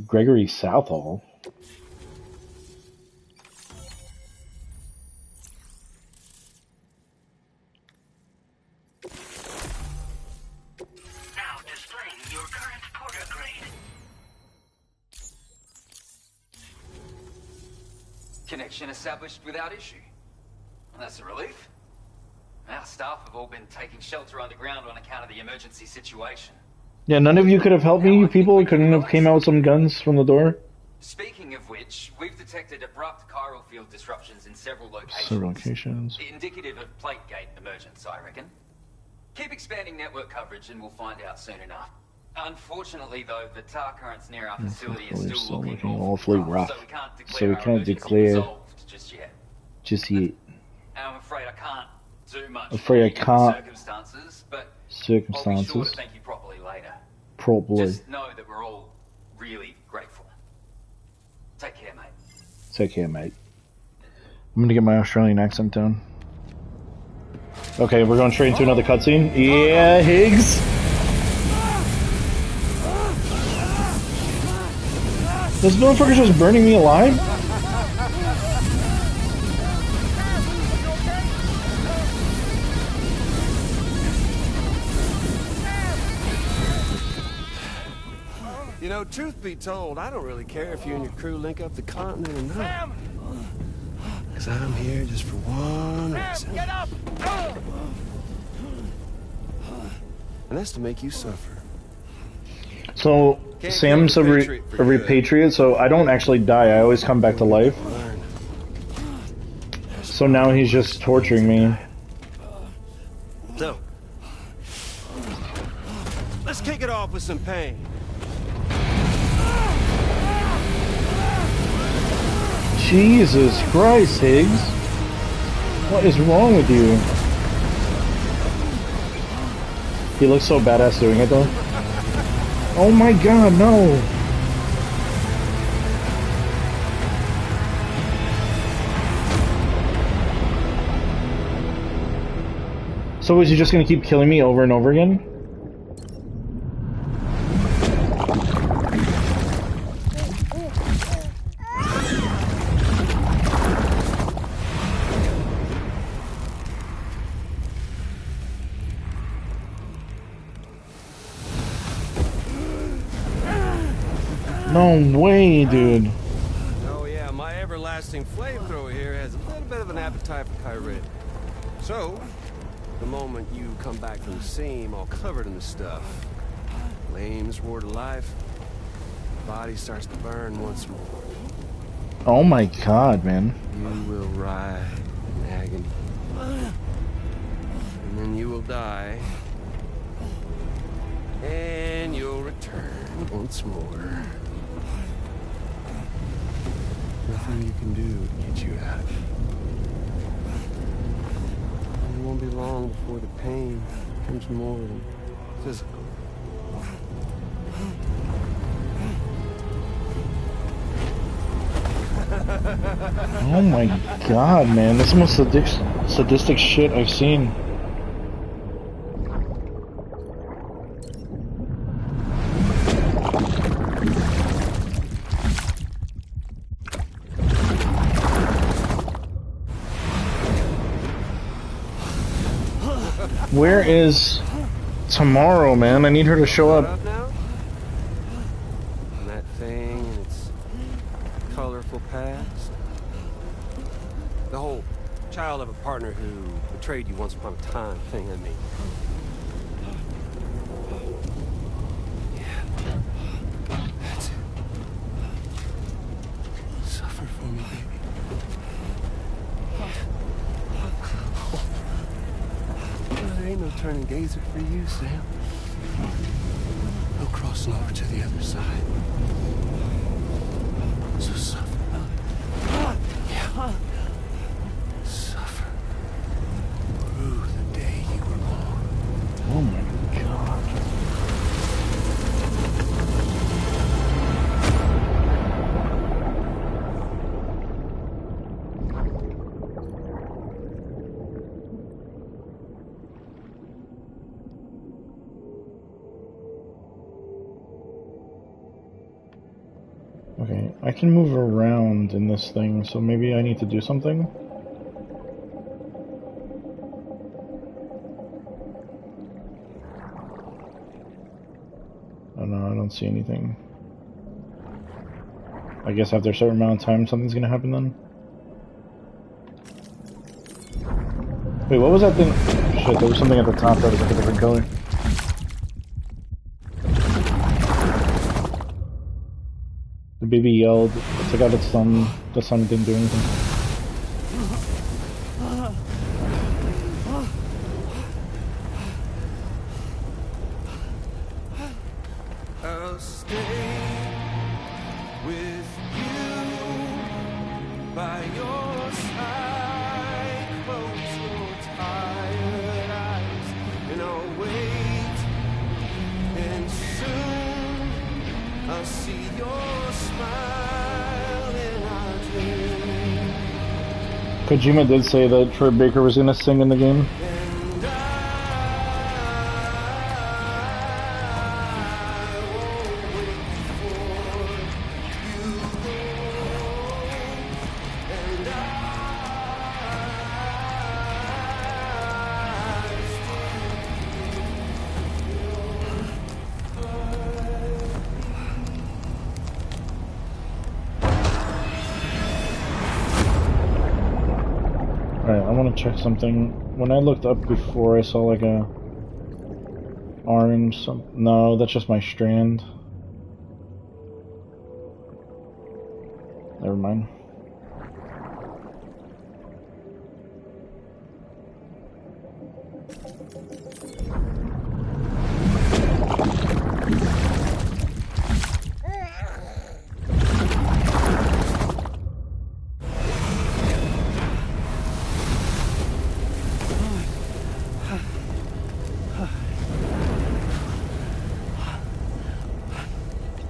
Gregory Southall. Now displaying your current porter grade. Connection established without issue. That's a relief. Our staff have all been taking shelter underground on account of the emergency situation. Yeah, none of you could have helped me, you people? Couldn't have came out with some guns from the door? Speaking of which, we've detected abrupt chiral field disruptions in several locations. Indicative of plate gate emergence, I reckon. Keep expanding network coverage and we'll find out soon enough. Unfortunately, though, the tar currents near our facility are still looking awfully rough. So we can't declare just yet. Just yet. I'm afraid I can't do much. Afraid I can't. Circumstances, but circumstances. I'll be sure to thank you properly later. Probably. Just know that we're all really grateful. Take care, mate. Take care, mate. I'm gonna get my Australian accent down. Okay, we're going straight into another cutscene. Yeah, Higgs. This motherfucker's just burning me alive? You know, truth be told, I don't really care if you and your crew link up the continent or not. Because I'm here just for one reason. Get up! And that's to make you suffer. So, Sam's a repatriate, so I don't actually die, I always come back to life. So now he's just torturing me. So, let's kick it off with some pain. Jesus Christ, Higgs. What is wrong with you? He looks so badass doing it though. Oh my god, no! So is he just gonna keep killing me over and over again? No way, dude. Oh yeah, my everlasting flamethrower here has a little bit of an appetite for Kyrie. So, the moment you come back from the scene all covered in the stuff, flames roar to life, the body starts to burn once more. Oh my god, man. You will writhe in agony. And then you will die. And you'll return once more. Nothing you can do to get you out of it. And it won't be long before the pain becomes more than physical. Oh my god, man. This is the most sadistic shit I've seen. Where is Tomorrow, man? I need her to show up. And that thing and its colorful past. The whole child of a partner who betrayed you once upon a time thing, I mean. Yeah. That's it. Suffer for me, baby. There ain't no turning gazer for you, Sam. No crossing over to the other side. So suffer. Yeah. Suffer. Through the day you were born. Oh my god. Okay, I can move around in this thing, so maybe I need to do something? Oh no, I don't see anything. I guess after a certain amount of time something's gonna happen then? Wait, what was that thing? Shit, there was something at the top that was like a different color. The baby yelled, it took out its thumb, the sun didn't do anything. I'll stay with you by your side, close your tired eyes, and I'll wait, and soon I'll see your smile in our dream. Kojima did say that Troy Baker was gonna sing in the game. Alright, I want to check something. When I looked up before, I saw like a orange. No, that's just my strand. Never mind.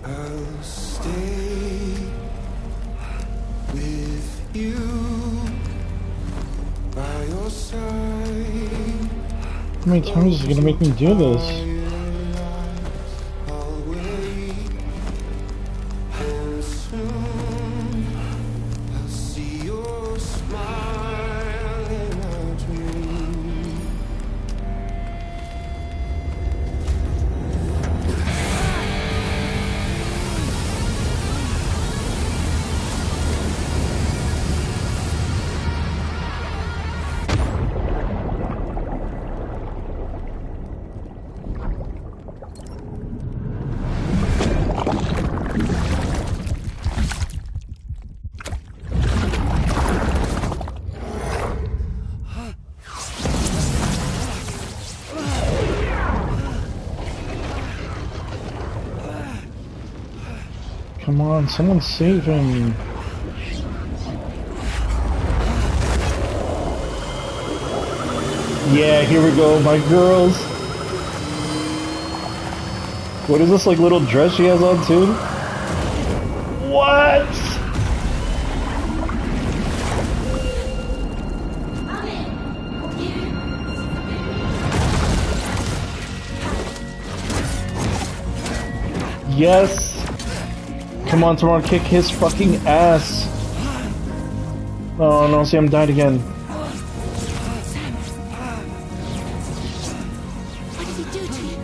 I'll stay with you by your side. How many times is it gonna make me do this? I'll wait, and soon I'll see your smile in our dream. Come on, someone save him. Yeah, here we go, my girls. What is this, like, little dress she has on, too? What? Yes! Come on, Tomorrow, kick his fucking ass! Oh no, Sam died again. What did he do to you?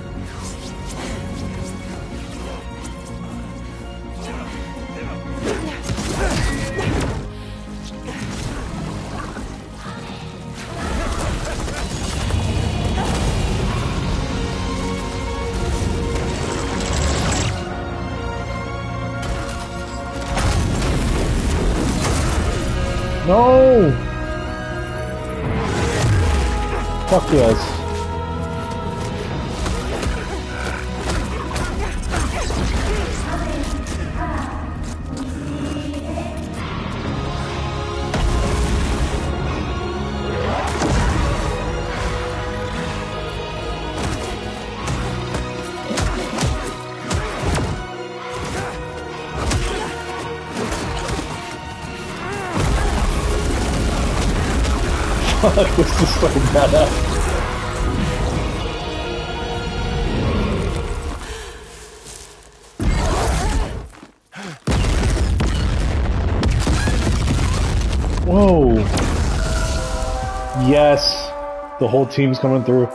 No! Fuck yes. Fuck, this is so badass. Whoa. Yes. The whole team's coming through.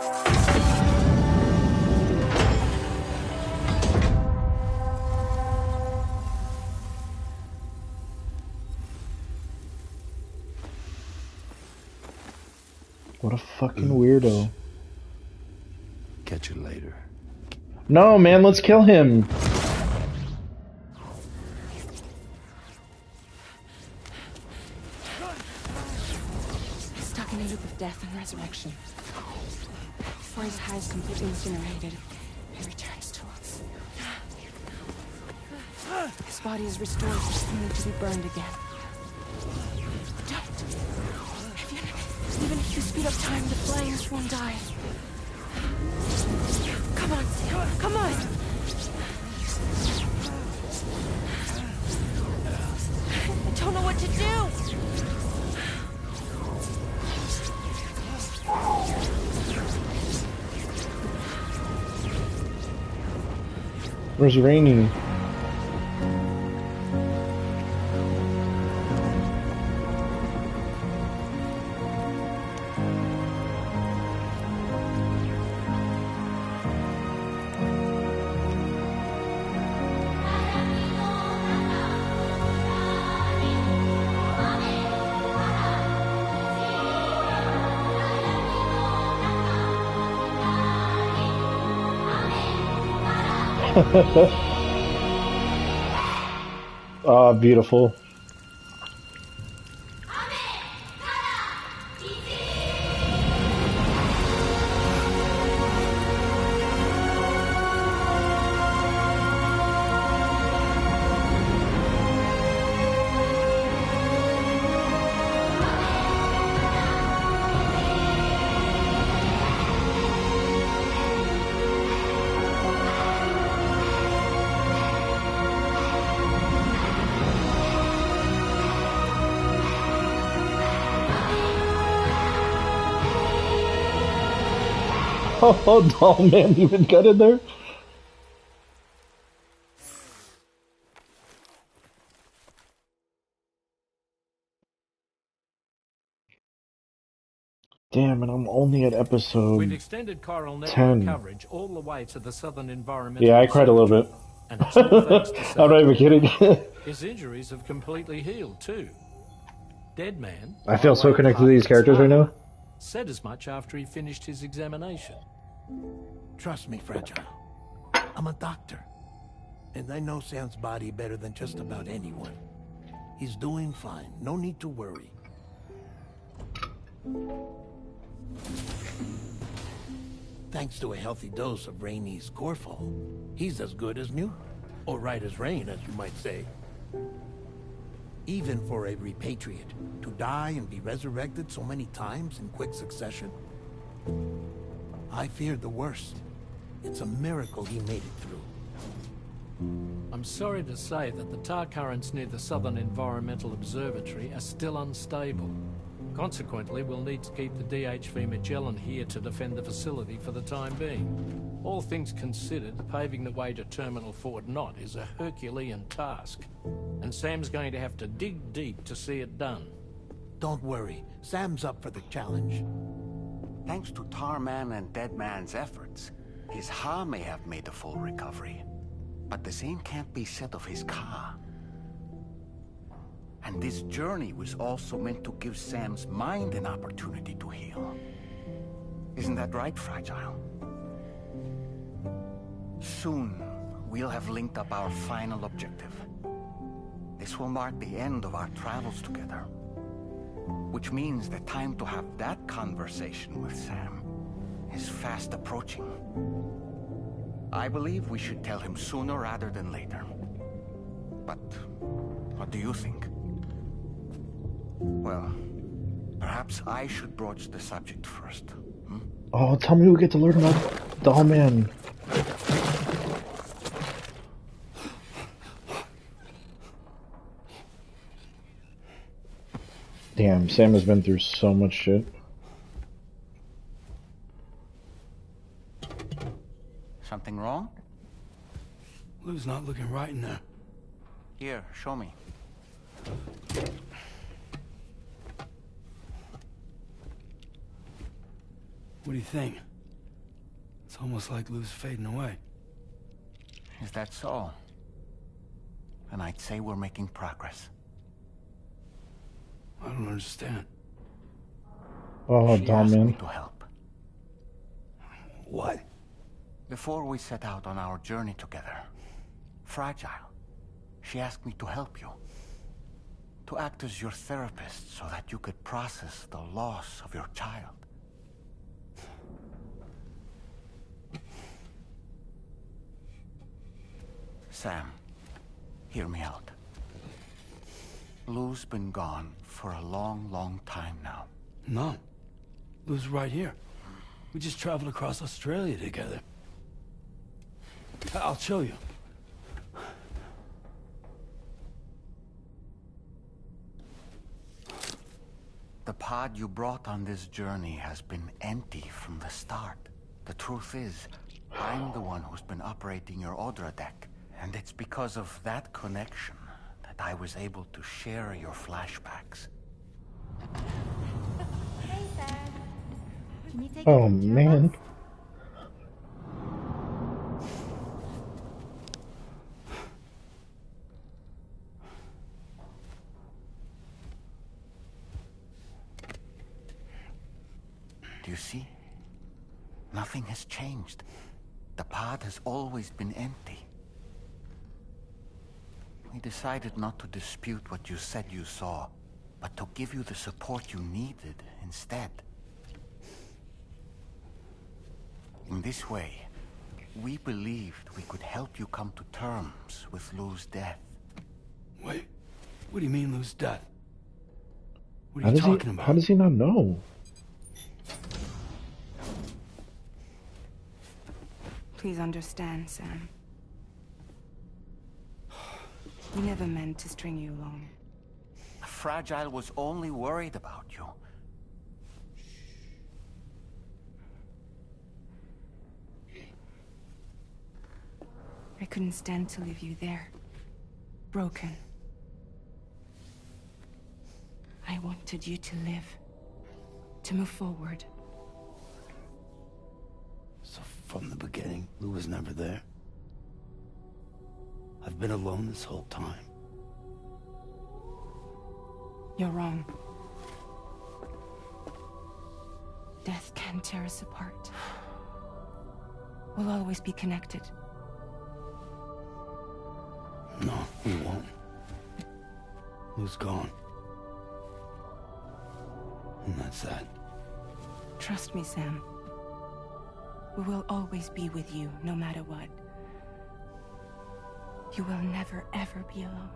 What a fucking weirdo. Catch you later. No, man, let's kill him. Stuck in a loop of death and resurrection. Before his high is completely incinerated, he returns to us. His body is restored, only to be burned again. Don't. Even if you speed up time, the flames won't die. Come on, Sam. Come on. I don't know what to do. Where's Rainy? Ah, beautiful. Oh, doll man even got in there? Damn, and I'm only at episode We've extended chiral network 10. coverage all the way to the southern environmental. Yeah, I cried a little bit. And it's all thanks to Sam. I'm not even kidding. His injuries have completely healed too. Deadman, I feel so connected to these characters right now. said as much after he finished his examination. Trust me, Fragile. I'm a doctor. And I know Sam's body better than just about anyone. He's doing fine. No need to worry. Thanks to a healthy dose of Rainey's Corfol, he's as good as new. Or right as rain, as you might say. Even for a repatriate, to die and be resurrected so many times in quick succession. I feared the worst. It's a miracle he made it through. I'm sorry to say that the tar currents near the Southern Environmental Observatory are still unstable. Consequently, we'll need to keep the DHV Magellan here to defend the facility for the time being. All things considered, paving the way to Terminal Fort Knott is a Herculean task, and Sam's going to have to dig deep to see it done. Don't worry, Sam's up for the challenge. Thanks to Tarman and Deadman's efforts, his Ha may have made a full recovery. But the same can't be said of his Ka. And this journey was also meant to give Sam's mind an opportunity to heal. Isn't that right, Fragile? Soon, we'll have linked up our final objective. This will mark the end of our travels together. Which means the time to have that conversation with Sam is fast approaching. I believe we should tell him sooner rather than later. But what do you think? Well, perhaps I should broach the subject first. Oh, tell me we get to learn about Dollman. Damn, Sam has been through so much shit. Something wrong? Lou's not looking right in there. Here, show me. What do you think? It's almost like Lou's fading away. Is that so? And I'd say we're making progress. I don't understand. Oh, She asked me Dollman. to help. What? Before we set out on our journey together, Fragile, she asked me to help you. To act as your therapist so that you could process the loss of your child. Sam, hear me out. Lou's been gone for a long, long time now. No. Lou's right here. We just traveled across Australia together. I'll show you. The pod you brought on this journey has been empty from the start. The truth is, I'm the one who's been operating your Odra deck. And it's because of that connection that I was able to share your flashbacks. Hey, Sam. Can you take Oh, man. Do you see? Nothing has changed. The pod has always been empty. We decided not to dispute what you said you saw, but to give you the support you needed instead. In this way, we believed we could help you come to terms with Lou's death. Wait, what do you mean Lou's death? What are you talking about? How does he not know? Please understand, Sam. We never meant to string you along. Fragile was only worried about you. I couldn't stand to leave you there, broken. I wanted you to live, to move forward. So from the beginning, Lou was never there? I've been alone this whole time. You're wrong. Death can tear us apart. We'll always be connected. No, we won't. Lou's gone. And that's that. Trust me, Sam. We will always be with you, no matter what. You will never, ever be alone.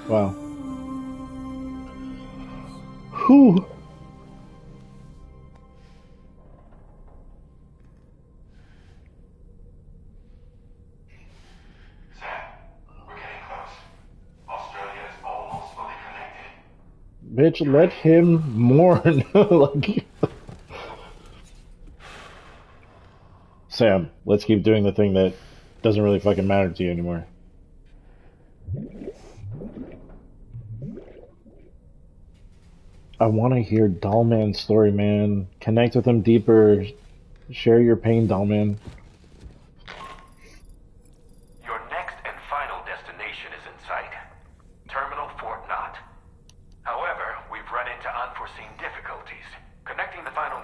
Wow. Whew. Bitch, let him mourn. Like, Sam, let's keep doing the thing that doesn't really fucking matter to you anymore. I want to hear Dollman's story, man. Connect with him deeper. Share your pain, Dollman. Your next and final destination is in sight. Terminal Fort Knott. However, we've run into unforeseen difficulties. Connecting the final...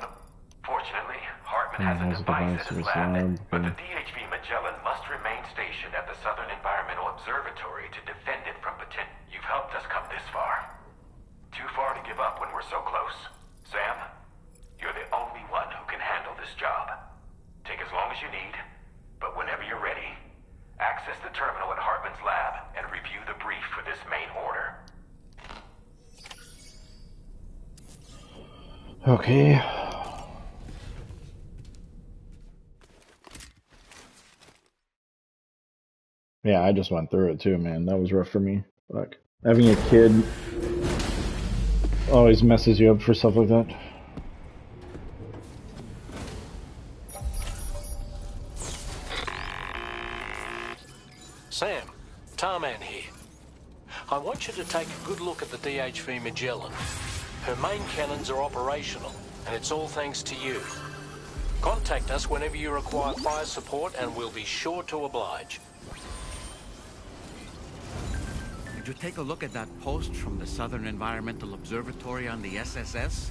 Fortunately, Heartman has a device at his lab, but the DHV Magellan must remain stationed at the Southern Environmental Observatory to defend it from potential... You've helped us come this far. Too far to give up when we're so close. Sam, you're the only one who can handle this job. Take as long as you need, but whenever you're ready, access the terminal at Heartman's lab and review the brief for this main order. Okay. Yeah, I just went through it too, man. That was rough for me. Fuck. Having a kid always messes you up for stuff like that. Sam, Tarman here. I want you to take a good look at the DHV Magellan. Her main cannons are operational, and it's all thanks to you. Contact us whenever you require fire support, and we'll be sure to oblige. Did you take a look at that post from the Southern Environmental Observatory on the SSS?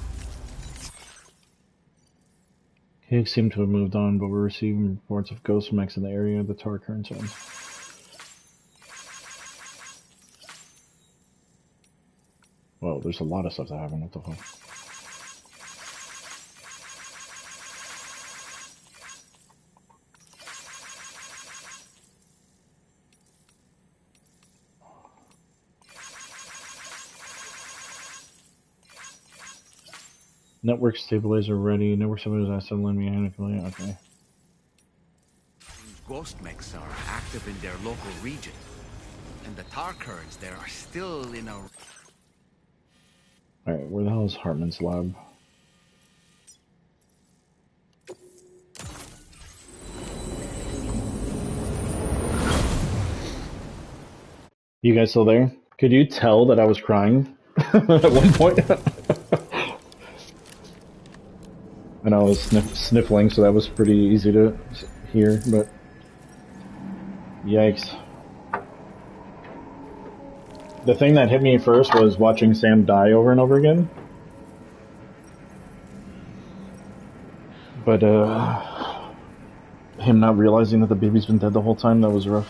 Higgs seemed to have moved on, but we're receiving reports of ghost mechs in the area of the tar current zone. Whoa, there's a lot of stuff that happened. What the fuck? Network stabilizer ready. Network stabilizer has to lend me a hand. Okay. Ghost mechs are active in their local region, and the tar currents there are still in a... Alright, where the hell is Heartman's lab? You guys still there? Could you tell that I was crying? At one point. And I was sniffling, so that was pretty easy to hear, but yikes. The thing that hit me first was watching Sam die over and over again. But, him not realizing that the baby's been dead the whole time, that was rough.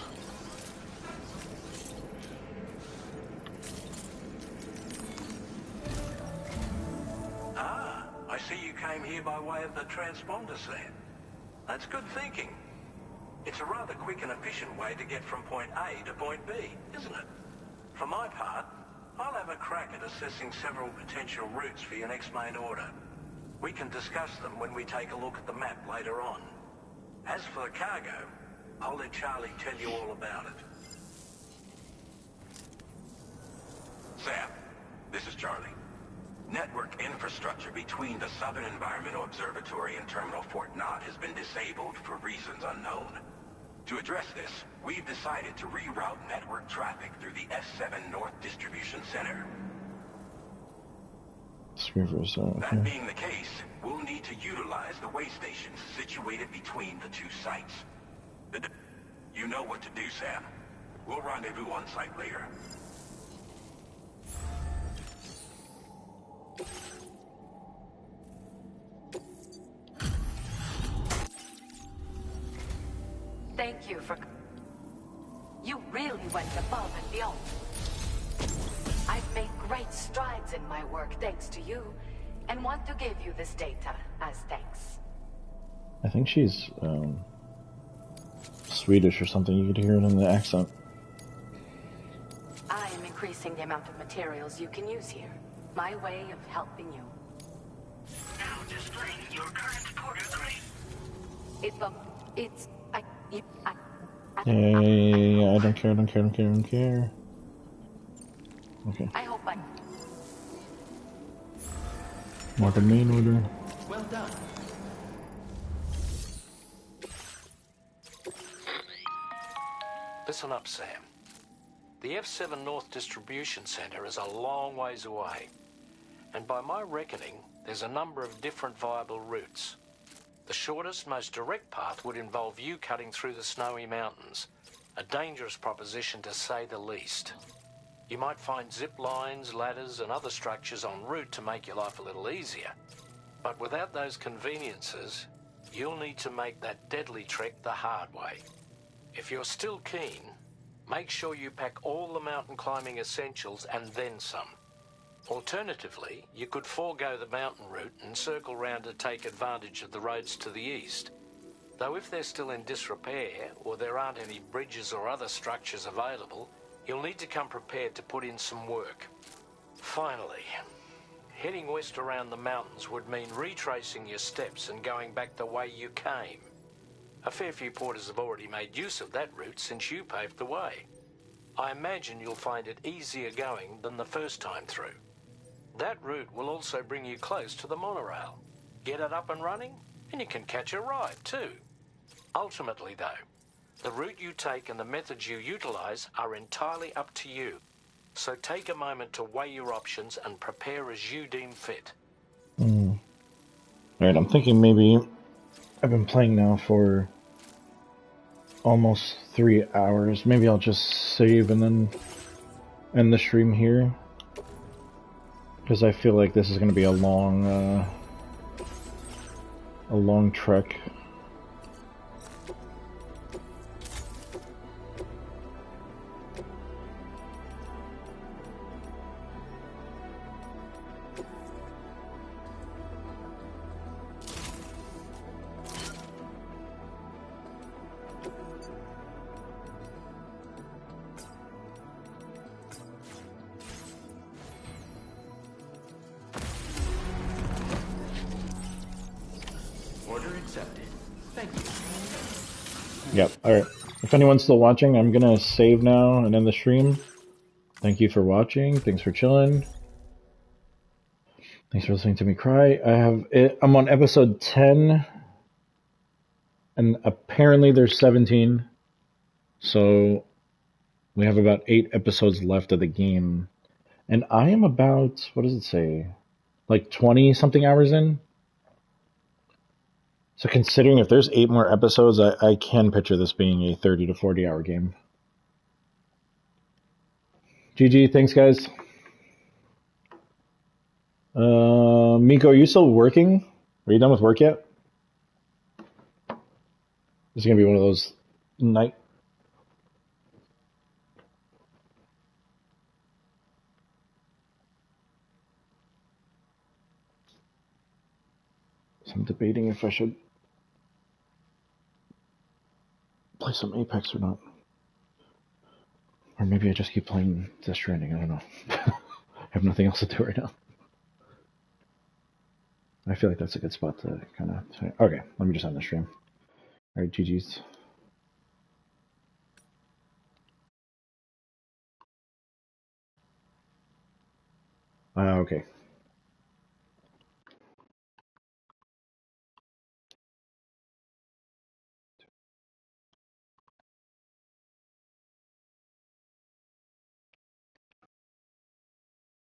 Ah, I see you came here by way of the transponder set. That's good thinking. It's a rather quick and efficient way to get from point A to point B, isn't it? For my part, I'll have a crack at assessing several potential routes for your next main order. We can discuss them when we take a look at the map later on. As for the cargo, I'll let Charlie tell you all about it. Sam, this is Charlie. Network infrastructure between the Southern Environmental Observatory and Terminal Fort Knott has been disabled for reasons unknown. To address this, we've decided to reroute network traffic through the S7 North Distribution Center. That being the case, we'll need to utilize the way stations situated between the two sites. You know what to do, Sam. We'll rendezvous on site later. Thank you for... You really went above and beyond. I've made great strides in my work thanks to you, and want to give you this data as thanks. I think she's, Swedish or something. You could hear it in the accent. I am increasing the amount of materials you can use here. My way of helping you. Now displaying your current porter grade. It's... Yeah, I don't care. Okay. I hope I... More the main order. Well done. Listen up, Sam. The F7 North Distribution Center is a long ways away. And by my reckoning, there's a number of different viable routes. The shortest, most direct path would involve you cutting through the snowy mountains. A dangerous proposition to say the least. You might find zip lines, ladders, and other structures en route to make your life a little easier. But without those conveniences, you'll need to make that deadly trek the hard way. If you're still keen, make sure you pack all the mountain climbing essentials and then some. Alternatively, you could forego the mountain route and circle round to take advantage of the roads to the east. Though if they're still in disrepair, or there aren't any bridges or other structures available, you'll need to come prepared to put in some work. Finally, heading west around the mountains would mean retracing your steps and going back the way you came. A fair few porters have already made use of that route since you paved the way. I imagine you'll find it easier going than the first time through. That route will also bring you close to the monorail. Get it up and running, and you can catch a ride too. Ultimately though, the route you take and the methods you utilize are entirely up to you. So take a moment to weigh your options and prepare as you deem fit. Alright, I'm thinking maybe... I've been playing now for almost 3 hours. Maybe I'll just save and then end the stream here. Because I feel like this is going to be a long trek. Yep, alright. If anyone's still watching, I'm gonna save now and end the stream. Thank you for watching. Thanks for chilling. Thanks for listening to me cry. I'm on episode 10. And apparently there's 17. So we have about 8 episodes left of the game. And I am about, what does it say? Like 20 something hours in? So considering if there's 8 more episodes, I can picture this being a 30 to 40 hour game. GG, thanks guys. Miko, are you still working? Are you done with work yet? This is going to be one of those night... So I'm debating if I should play some Apex or not. Or maybe I just keep playing Death Stranding, I don't know. I have nothing else to do right now. I feel like that's a good spot to kind of... Okay, let me just end the stream. Alright, GG's. Okay.